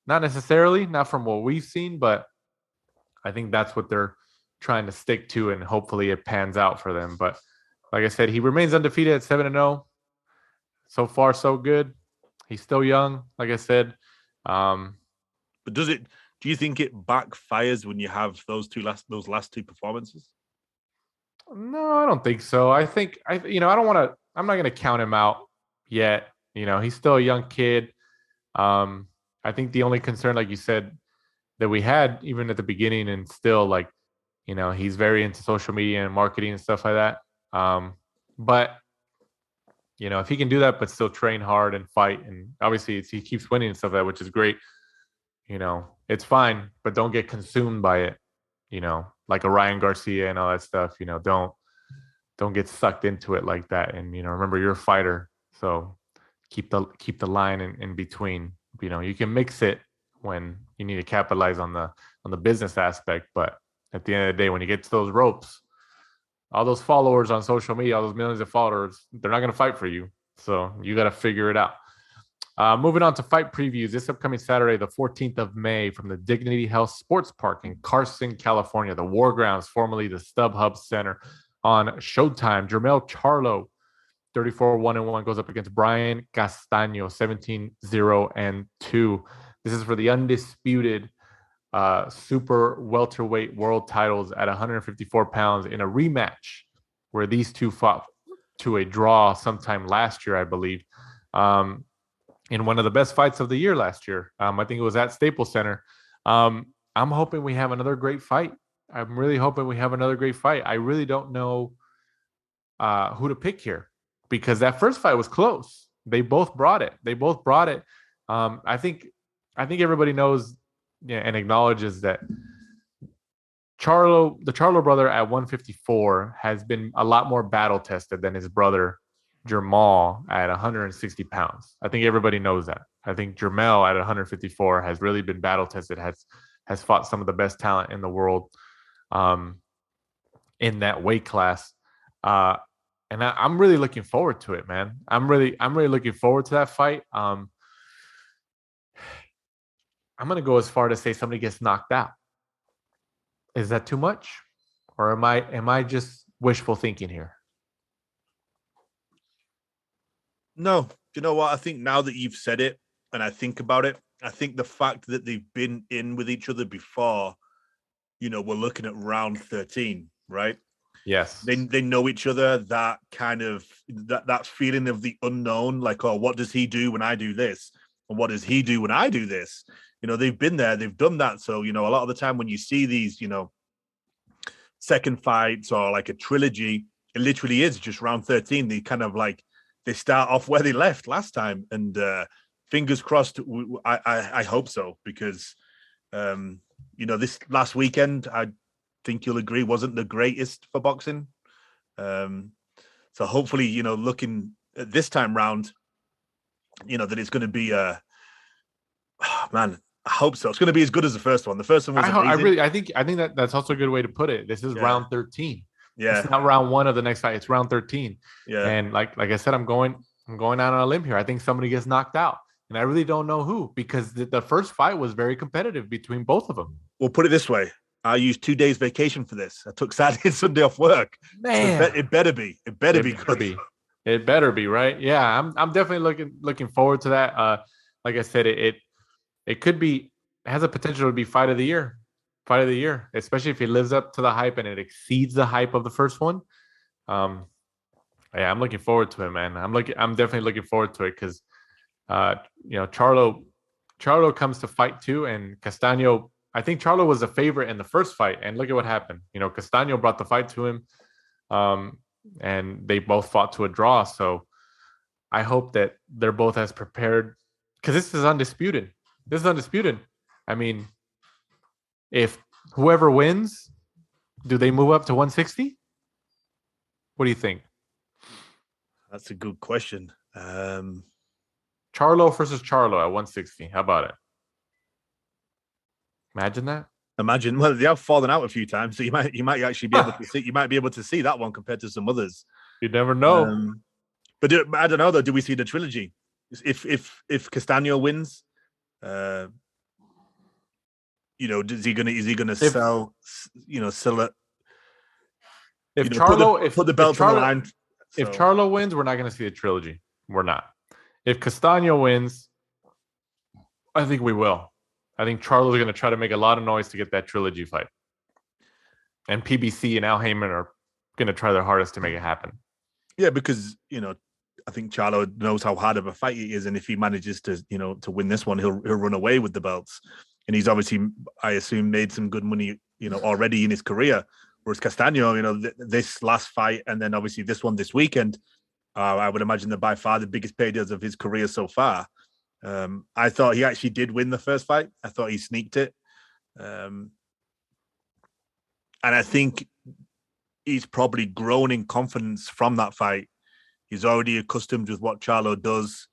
Not necessarily, not from what we've seen, but I think that's what they're trying to stick to, and hopefully it pans out for them. But like I said, he remains undefeated at 7-0. So far, so good. He's still young, like I said. But do you think it backfires when you have those last two performances? No, I don't think so. I think I'm not going to count him out yet. He's still a young kid. I think the only concern, like you said, that we had even at the beginning, and still, like, he's very into social media and marketing and stuff like that. But if he can do that, but still train hard and fight, and obviously he keeps winning and stuff like that, which is great. It's fine, but don't get consumed by it. Like a Ryan Garcia and all that stuff. Don't get sucked into it like that. And remember, you're a fighter, so keep the line in between. You can mix it when you need to capitalize on the business aspect, but at the end of the day, when you get to those ropes, all those followers on social media, all those millions of followers, they're not going to fight for you. So you got to figure it out. Moving on to fight previews. This upcoming Saturday, the 14th of May, from the Dignity Health Sports Park in Carson, California, the War Grounds, formerly the StubHub Center, on Showtime. Jermell Charlo, 34-1-1, goes up against Brian Castaño, 17-0-2. This is for the undisputed super welterweight world titles at 154 pounds in a rematch where these two fought to a draw sometime last year, I believe, in one of the best fights of the year last year. I think it was at Staples Center. I'm hoping we have another great fight. I'm really hoping we have another great fight. I really don't know who to pick here, because that first fight was close. They both brought it. I think everybody knows and acknowledges that the Charlo brother at 154 has been a lot more battle tested than his brother Jermall at 160 pounds. I think everybody knows that. I think Jermell at 154 has really been battle tested, has fought some of the best talent in the world in that weight class. And I'm really looking forward to it, man. I'm really looking forward to that fight. I'm going to go as far to say somebody gets knocked out. Is that too much? Or am I just wishful thinking here? No. You know what? I think now that you've said it and I think about it, I think the fact that they've been in with each other before, we're looking at round 13, right? Yes. They know each other, that kind of that feeling of the unknown, like, oh, what does he do when I do this? And what does he do when I do this? They've been there, they've done that. So, a lot of the time when you see these, second fights or like a trilogy, it literally is just round 13. They kind of like, they start off where they left last time. And fingers crossed, I hope so, because, this last weekend, I think you'll agree, wasn't the greatest for boxing. So hopefully, looking at this time round, that it's going to be man, I hope so. It's going to be as good as the first one. The first one was amazing. I think that's also a good way to put it. This is round 13. Yeah, it's not round 1 of the next fight. It's round 13. Yeah, and like I said, I'm going out on a limb here. I think somebody gets knocked out, and I really don't know who, because the first fight was very competitive between both of them. We'll put it this way: I used 2 days vacation for this. I took Saturday and Sunday off work. Man, so it better be. It better be. It better be, right? Yeah, I'm definitely looking forward to that. Like I said, it could be, it has a potential to be fight of the year, especially if it lives up to the hype and it exceeds the hype of the first one. Yeah, I'm looking forward to it, man. I'm definitely looking forward to it, because Charlo comes to fight too, and Castaño, I think Charlo was a favorite in the first fight, and look at what happened. Castaño brought the fight to him, and they both fought to a draw. So I hope that they're both as prepared, because this is undisputed. I mean, if whoever wins, do they move up to 160? What do you think? That's a good question. Charlo versus Charlo at 160. How about it? Imagine that. Imagine. Well, they have fallen out a few times, so you might actually be able to see. You might be able to see that one compared to some others. You never know. But I don't know though. Do we see the trilogy? If Castaño wins, is he gonna sell? Sell it. If Charlo put the belt on the line. If Charlo wins, we're not going to see a trilogy. We're not. If Castaño wins, I think we will. I think Charlo's going to try to make a lot of noise to get that trilogy fight. And PBC and Al Heyman are going to try their hardest to make it happen. Yeah, because, I think Charlo knows how hard of a fight it is. And if he manages to win this one, he'll run away with the belts. And he's obviously, I assume, made some good money, already in his career. Whereas Castaño, this last fight and then obviously this one this weekend, I would imagine they're by far the biggest paydays of his career so far. I thought he actually did win the first fight. I thought he sneaked it. And I think he's probably grown in confidence from that fight. He's already accustomed with what Charlo does.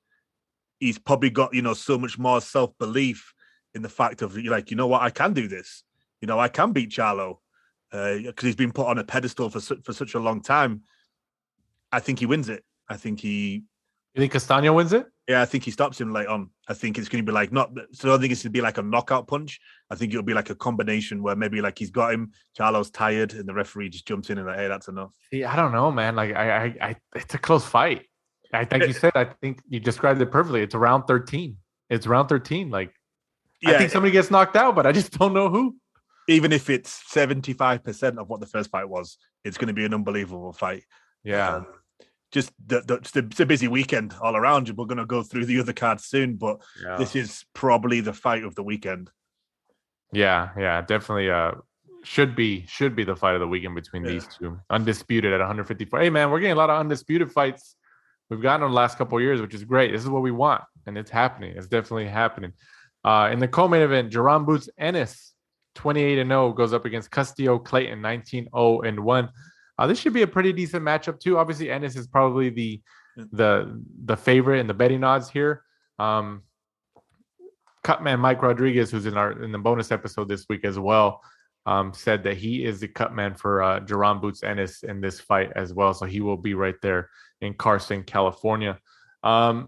He's probably got, so much more self-belief in the fact of like, what, I can do this. I can beat Charlo. Because he's been put on a pedestal for such a long time. I think he wins it. You think Castaño wins it? Yeah, I think he stops him late on. I think it's going to be like so I don't think it's going to be like a knockout punch. I think it'll be like a combination where maybe like he's got him, Charlo's tired, and the referee just jumps in and like, hey, that's enough. See, I don't know, man. Like it's a close fight. Like you said, I think you described it perfectly. It's around 13. It's round 13. Like, I think somebody gets knocked out, but I just don't know who. Even if it's 75% of what the first fight was, it's going to be an unbelievable fight. Yeah. Just it's a busy weekend all around. We're going to go through the other cards soon, but This is probably the fight of the weekend. Yeah, definitely. Should be the fight of the weekend between these two. Undisputed at 154. Hey, man, we're getting a lot of undisputed fights. We've gotten in the last couple of years, which is great. This is what we want, and it's happening. It's definitely happening. In the co-main event, Jaron Boots Ennis, 28-0, goes up against Castillo Clayton, 19-0-1. This should be a pretty decent matchup too. Obviously, Ennis is probably the favorite in the betting odds here. Cutman Mike Rodriguez, who's in the bonus episode this week as well, said that he is the cutman for Jaron Boots Ennis in this fight as well. So he will be right there in Carson, California. I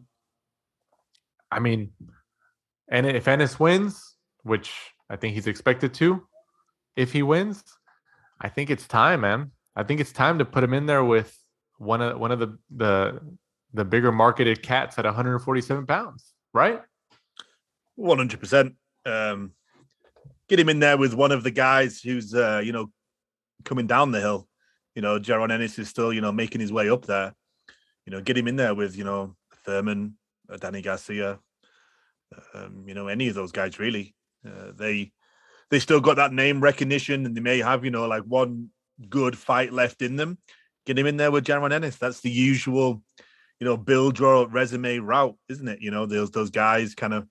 mean, and if Ennis wins, which I think he's expected to, if he wins, I think it's time, man. I think it's time to put him in there with one of the bigger marketed cats at 147 pounds, right? 100%. Get him in there with one of the guys who's coming down the hill. Jaron Ennis is still making his way up there. Get him in there with Thurman, Danny Garcia, any of those guys really. They still got that name recognition, and they may have like one good fight left in them. Get him in there with Jaron Ennis. That's the usual build your resume route, isn't it? Those guys kind of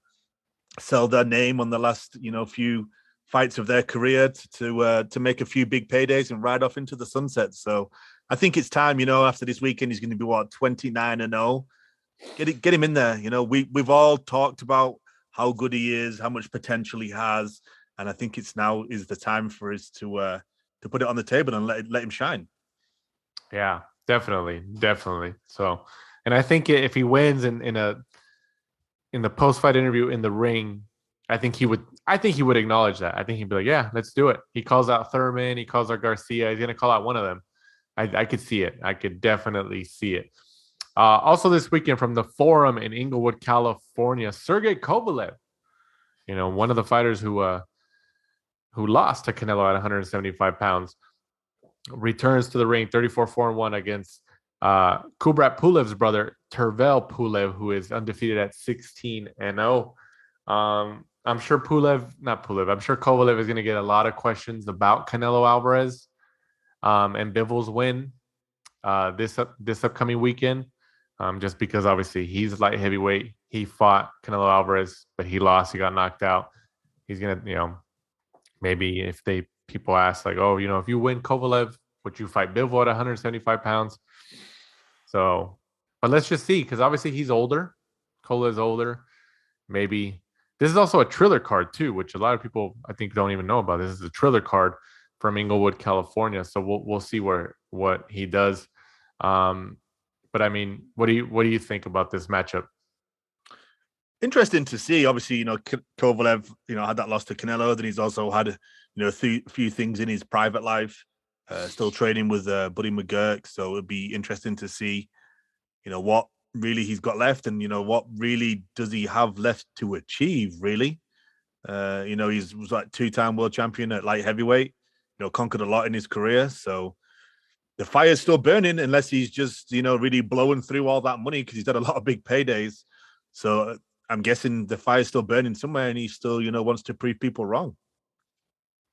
sell their name on the last few fights of their career to make a few big paydays and ride off into the sunset. So I think it's time. After this weekend, he's going to be 29-0. Get him in there. We've all talked about how good he is, how much potential he has, and I think it's now is the time for us to put it on the table and let him shine. Yeah, definitely. So, and I think if he wins in the post-fight interview in the ring, I think he would acknowledge that. I think he'd be like, yeah, let's do it. He calls out Thurman, he calls out Garcia. He's gonna call out one of them. I could see it. I could definitely see it. Also this weekend from the Forum in Inglewood, California, Sergey Kovalev, one of the fighters who lost to Canelo at 175 pounds, returns to the ring, 34-4-1 against Kubrat-Pulev's brother, Tervel-Pulev, who is undefeated at 16-0. I'm sure Kovalev is going to get a lot of questions about Canelo Alvarez and Bivol's win this upcoming weekend, just because obviously he's light heavyweight. He fought Canelo Alvarez, but he lost. He got knocked out. He's going to, maybe if people ask like, oh, if you win Kovalev, would you fight Bivol at 175 pounds? So, but let's just see, because obviously he's older. Kovalev's older. Maybe This is also a Triller card too, which a lot of people I think don't even know about. This is a Triller card from Inglewood, California. So we'll see what he does. But I mean, what do you think about this matchup? Interesting to see. Obviously, Kovalev, had that loss to Canelo. Then he's also had, a few things in his private life. Still training with Buddy McGurk. So it'll be interesting to see, what really he's got left, and what really does he have left to achieve. Really, he was like 2-time world champion at light heavyweight. Conquered a lot in his career. So the fire's still burning, unless he's just really blowing through all that money, because he's had a lot of big paydays. So I'm guessing the fire's still burning somewhere, and he still wants to prove people wrong.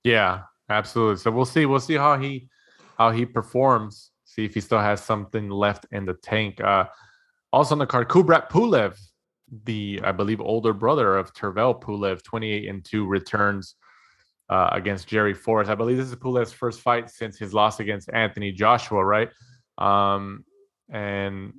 Yeah, absolutely. So we'll see how he performs. See if he still has something left in the tank. Also on the card, Kovalev-Pulev, the, I believe, older brother of Tervel-Pulev, 28-2, returns against Jerry Forrest. I believe this is Pulev's first fight since his loss against Anthony Joshua, right? And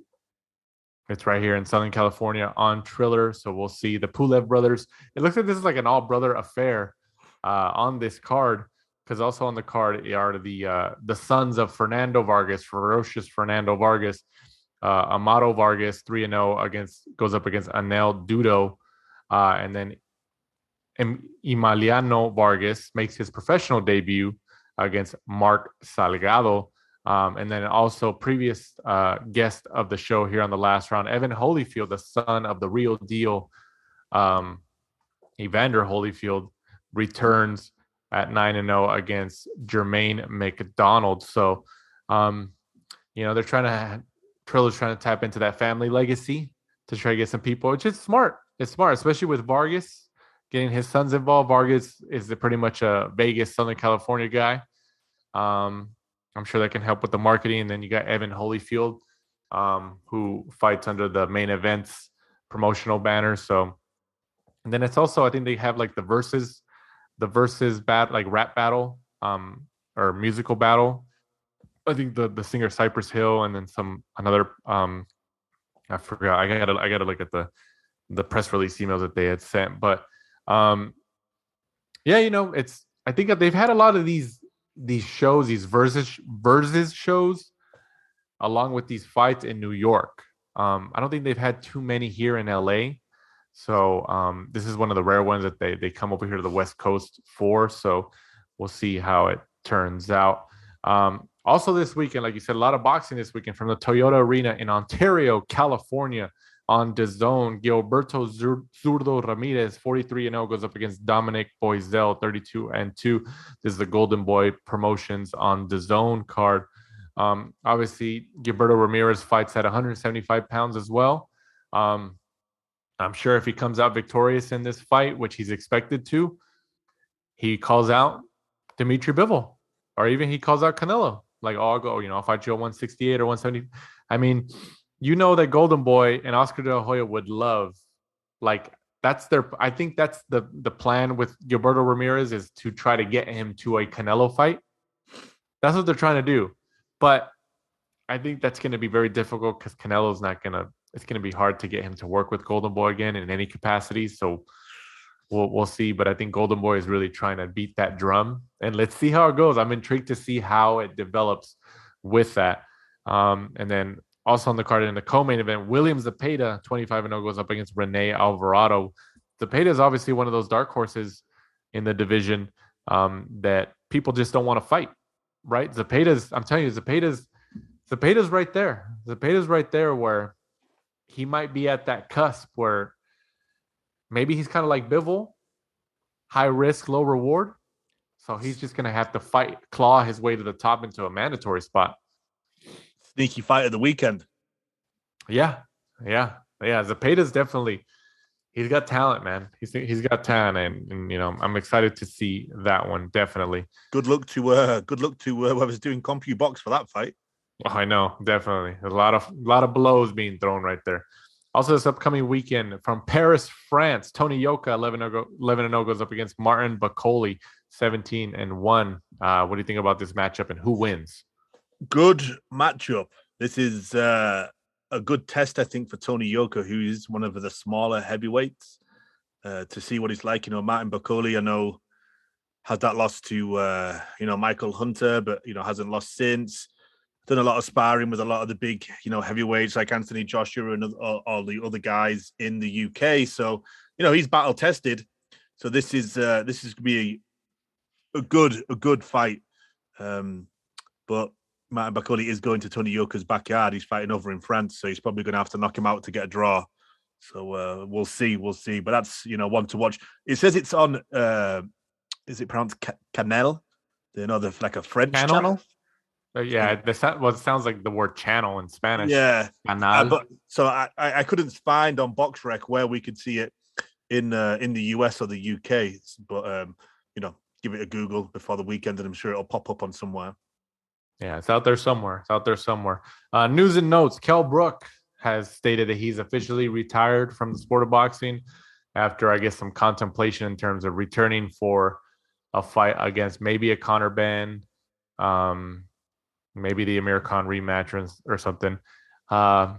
it's right here in Southern California on Triller. So we'll see the Pulev brothers. It looks like this is like an all-brother affair on this card, because also on the card are the sons of Fernando Vargas, ferocious Fernando Vargas. Amado Vargas, 3-0 goes up against Anel Dudo, and then Emiliano Vargas makes his professional debut against Mark Salgado, and then also previous guest of the show here on the last round, Evan Holyfield, the son of the real deal Evander Holyfield, returns at 9-0 against Jermaine McDonald. So, Triller's trying to tap into that family legacy to try to get some people, which is smart. It's smart, especially with Vargas getting his sons involved. Vargas is pretty much a Vegas, Southern California guy. I'm sure that can help with the marketing. And then you got Evan Holyfield, who fights under the Main Events promotional banner. So, and then it's also, I think they have like the versus battle, like rap battle, or musical battle. I think the singer Cypress Hill, and then another I forgot. I gotta look at the press release emails that they had sent. But it's, I think they've had a lot of these shows, these versus shows, along with these fights in New York. I don't think they've had too many here in LA. So this is one of the rare ones that they come over here to the West Coast for. So we'll see how it turns out. Also this weekend, like you said, a lot of boxing this weekend from the Toyota Arena in Ontario, California, on DAZN. Gilberto Zurdo Ramirez, 43-0, goes up against Ramirez-Boesel, 32-2. This is the Golden Boy Promotions on DAZN card. Obviously, Gilberto Ramirez fights at 175 pounds as well. I'm sure if he comes out victorious in this fight, which he's expected to, he calls out Dimitri Bivol, or even he calls out Canelo. Like, I'll go, I'll fight you at 168 or 170. I mean, that Golden Boy and Oscar De La Hoya would love, like, I think that's the plan with Gilberto Ramirez, is to try to get him to a Canelo fight. That's what they're trying to do. But I think that's going to be very difficult, because Canelo's it's going to be hard to get him to work with Golden Boy again in any capacity. So we'll see. But I think Golden Boy is really trying to beat that drum, and let's see how it goes. I'm intrigued to see how it develops with that. And then also on the card in the co-main event, William Zepeda, 25-0, goes up against Rene Alvarado. Zepeda is obviously one of those dark horses in the division that people just don't want to fight, right? I'm telling you, Zepeda's right there. Zepeda's right there, where he might be at that cusp where maybe he's kind of like Bivol, high risk, low reward. So he's just going to have to claw his way to the top into a mandatory spot. Sneaky fight of the weekend. Yeah. Zepeda's definitely, he's got talent, man. He's got talent, and I'm excited to see that one. Definitely. Good luck to whoever's doing CompuBox for that fight. Oh, I know, definitely. A lot of blows being thrown right there. Also, this upcoming weekend from Paris, France, Tony Yoka, 11-0, goes up against Martin Bacoli, 17-1. What do you think about this matchup, and who wins? Good matchup. This is a good test, I think, for Tony Yoka, who is one of the smaller heavyweights. to see what it's like. Martin Bakuli, I know, had that loss to Michael Hunter, but hasn't lost since. Done a lot of sparring with a lot of the big heavyweights like Anthony Joshua and all the other guys in the UK. So he's battle tested. So this is going to be a good fight. But Martin Bakuli is going to Tony Yoka's backyard. He's fighting over in France, so he's probably going to have to knock him out to get a draw. So we'll see. But that's one to watch. It says it's on. Is it pronounced Canel? Like a French channel. Yeah, it sounds like the word channel in Spanish. Yeah, Canal. But so I couldn't find on BoxRec where we could see it in the US or the UK. But give it a Google before the weekend, and I'm sure it'll pop up on somewhere. Yeah, it's out there somewhere. News and notes. Kell Brook has stated that he's officially retired from the sport of boxing after, I guess, some contemplation in terms of returning for a fight against maybe a Conor Benn, maybe the Amir Khan rematch or something. I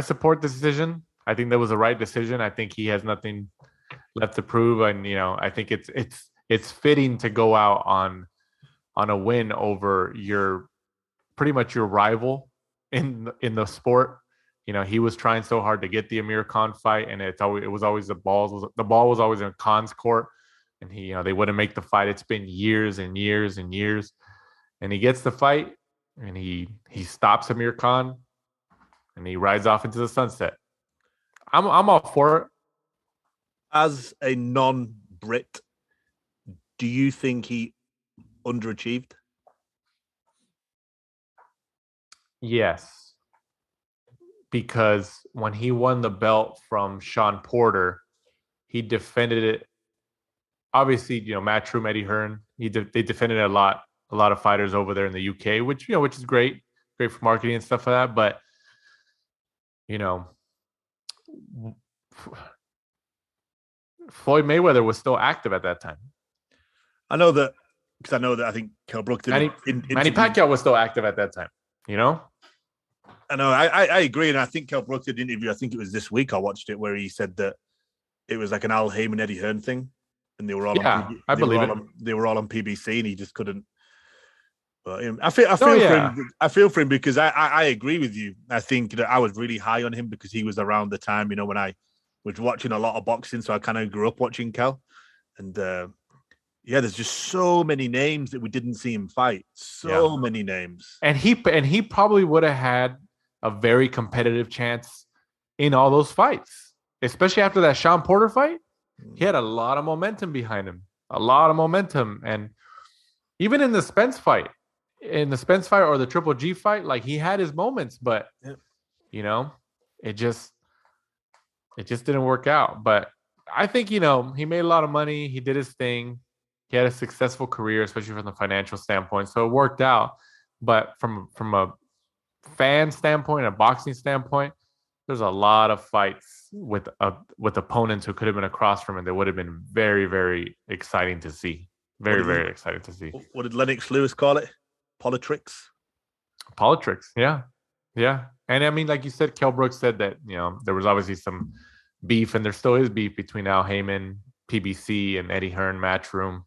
support the decision. I think that was the right decision. I think he has nothing left to prove, and I think it's fitting to go out on a win over pretty much your rival in the sport. He was trying so hard to get the Amir Khan fight, and it was always the ball was always in Khan's court, and they wouldn't make the fight. It's been years and years and years, and he gets the fight, and he stops Amir Khan, and he rides off into the sunset. I'm all for it. As a non-Brit, do you think he underachieved? Yes, because when he won the belt from Sean Porter, he defended it. Obviously, Matchroom, Eddie Hearn, they defended a lot of fighters over there in the UK, which is great for marketing and stuff like that. But Floyd Mayweather was still active at that time. I know that because I think Kell Brook did. Manny Pacquiao was still active at that time. I know. I agree, and I think Kell Brook did an interview. I think it was this week I watched it where he said that it was like an Al Heyman, Eddie Hearn thing, and they were all I believe it. They were all on PBC, and he just couldn't. But I feel for him. I feel for him because I agree with you. I think that I was really high on him because he was around the time when I was watching a lot of boxing, so I kind of grew up watching Kell, and there's just so many names that we didn't see him fight. So many names, and he probably would have had a very competitive chance in all those fights, especially after that Sean Porter fight. He had a lot of momentum behind him, and even in the Spence fight, or the Triple G fight, like he had his moments, but it just didn't work out. But I think he made a lot of money. He did his thing. He had a successful career, especially from the financial standpoint, so it worked out. But from a fan standpoint, a boxing standpoint, there's a lot of fights with opponents who could have been across from him that would have been very, very exciting to see. Very exciting to see. What did Lennox Lewis call it? Politricks, yeah. And I mean, like you said, Kell Brook said that there was obviously some beef, and there still is beef between Al Heyman, PBC, and Eddie Hearn, Matchroom.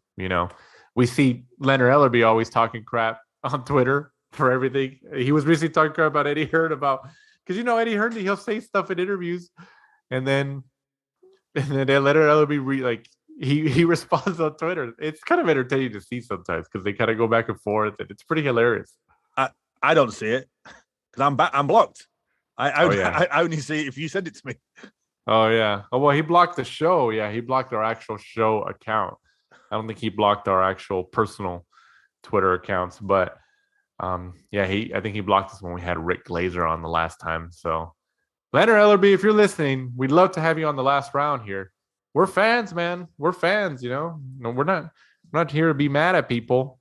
We see Leonard Ellerbe always talking crap on Twitter for everything. He was recently talking crap about Eddie Hearn because Eddie Hearn, he'll say stuff in interviews, and then Leonard Ellerbe he responds on Twitter. It's kind of entertaining to see sometimes because they kind of go back and forth, and it's pretty hilarious. I don't see it because I'm blocked. I only see it if you send it to me. Oh yeah. Oh well, he blocked the show. Yeah, he blocked our actual show account. I don't think he blocked our actual personal Twitter accounts, but I think he blocked us when we had Rick Glazer on the last time. So, Leonard Ellerbe, if you're listening, we'd love to have you on the last round here. We're fans, man. We're fans. We're not here to be mad at people.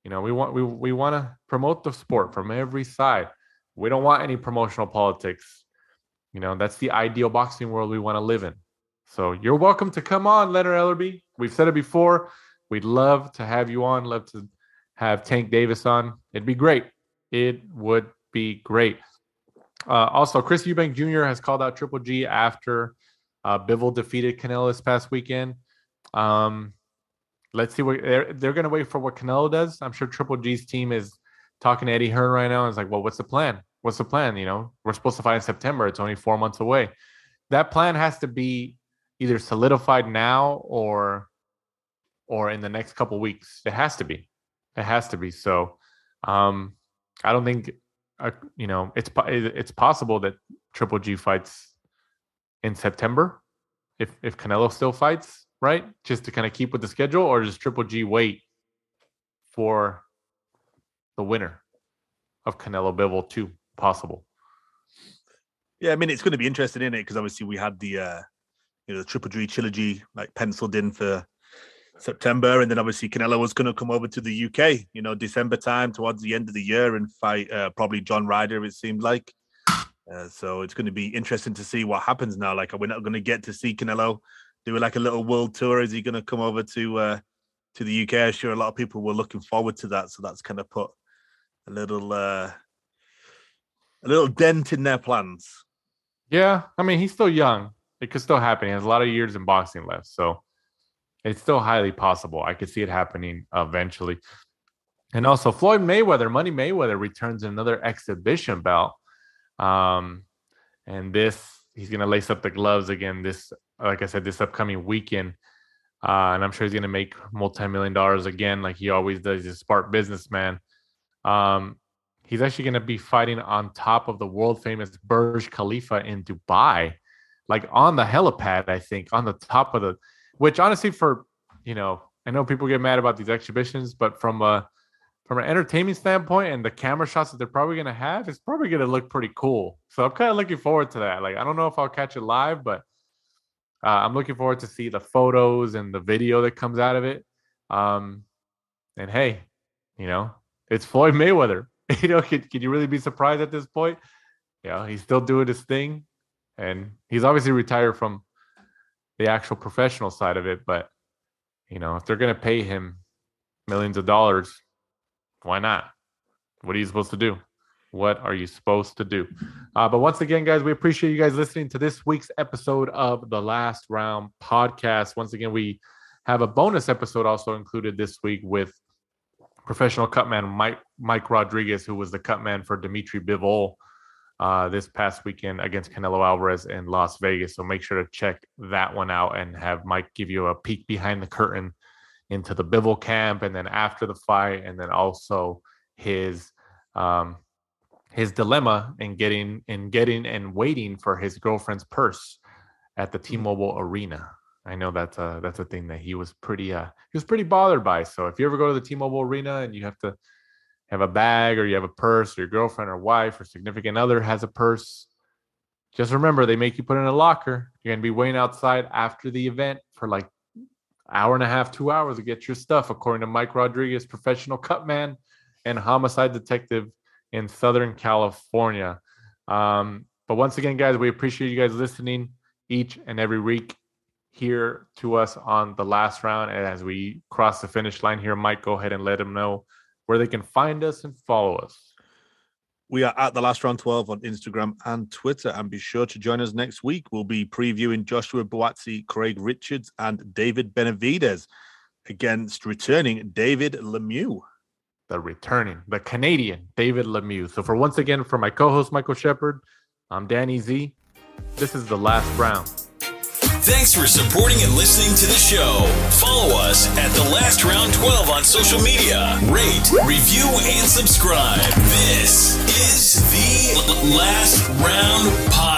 We want to promote the sport from every side. We don't want any promotional politics. That's the ideal boxing world we want to live in. So you're welcome to come on, Leonard Ellerbe. We've said it before. We'd love to have you on. Love to have Tank Davis on. It'd be great. It would be great. Also, Chris Eubank Jr. has called out Triple G after Bivol defeated Canelo this past weekend. Let's see what they're going to wait for what Canelo does. I'm sure Triple G's team is talking to Eddie Hearn right now. And it's like, well, what's the plan? What's the plan? You know, we're supposed to fight in September. It's only 4 months away. That plan has to be either solidified now or in the next couple weeks. It has to be. It has to be. So I don't think, it's possible that Triple G fights in September if Canelo still fights, right? Just to kind of keep with the schedule, or does Triple G wait for the winner of Canelo-Bivol 2 possible? Yeah, I mean, it's going to be interesting, isn't it? Because obviously we had the Triple G trilogy like penciled in for September, and then obviously Canelo was going to come over to the UK, December time towards the end of the year and fight probably John Ryder, it seemed like. So it's going to be interesting to see what happens now. Like, we're not going to get to see Canelo do like a little world tour. Is he going to come over to the UK? I'm sure a lot of people were looking forward to that. So that's kind of put a little dent in their plans. Yeah, I mean, he's still young. It could still happen. He has a lot of years in boxing left, so it's still highly possible. I could see it happening eventually. And also, Money Mayweather returns another exhibition belt. And he's going to lace up the gloves again this upcoming weekend. And I'm sure he's going to make multi-million-dollars again, like he always does. He's a smart businessman. He's actually going to be fighting on top of the world-famous Burj Khalifa in Dubai, like on the helipad, I think, on the top of which honestly I know people get mad about these exhibitions, but from an entertainment standpoint and the camera shots that they're probably going to have, it's probably going to look pretty cool. So I'm kind of looking forward to that. Like, I don't know if I'll catch it live, but I'm looking forward to see the photos and the video that comes out of it. And hey, it's Floyd Mayweather. Can you really be surprised at this point? He's still doing his thing, and he's obviously retired from the actual professional side of it. But if they're going to pay him millions of dollars, why not? What are you supposed to do? What are you supposed to do? But once again, guys, we appreciate you guys listening to this week's episode of the Last Round Podcast. Once again, we have a bonus episode also included this week with professional cutman Mike Rodriguez, who was the cutman for Dimitri Bivol this past weekend against Canelo Alvarez in Las Vegas. So make sure to check that one out and have Mike give you a peek behind the curtain into the Bivol camp, and then after the fight, and then also his dilemma in getting and waiting for his girlfriend's purse at the T-Mobile Arena. I know that's a thing that he was pretty bothered by. So if you ever go to the T-Mobile Arena and you have to have a bag, or you have a purse, or your girlfriend or wife or significant other has a purse, just remember, they make you put it in a locker. You're going to be waiting outside after the event for like hour and a half, 2 hours to get your stuff, according to Mike Rodriguez, professional cutman and homicide detective in Southern California. But once again, guys, we appreciate you guys listening each and every week here to us on the Last Round. And as we cross the finish line here, Mike, go ahead and let them know where they can find us and follow us. We are at the Last Round 12 on Instagram and Twitter, and be sure to join us next week. We'll be previewing Joshua Buatsi, Craig Richards, and David Benavidez against returning David Lemieux. The Canadian David Lemieux. So for my co-host Michael Shepard, I'm Danny Z. This is the Last Round. Thanks for supporting and listening to the show. Follow us at The Last Round 12 on social media. Rate, review, and subscribe. This is the Last Round Podcast.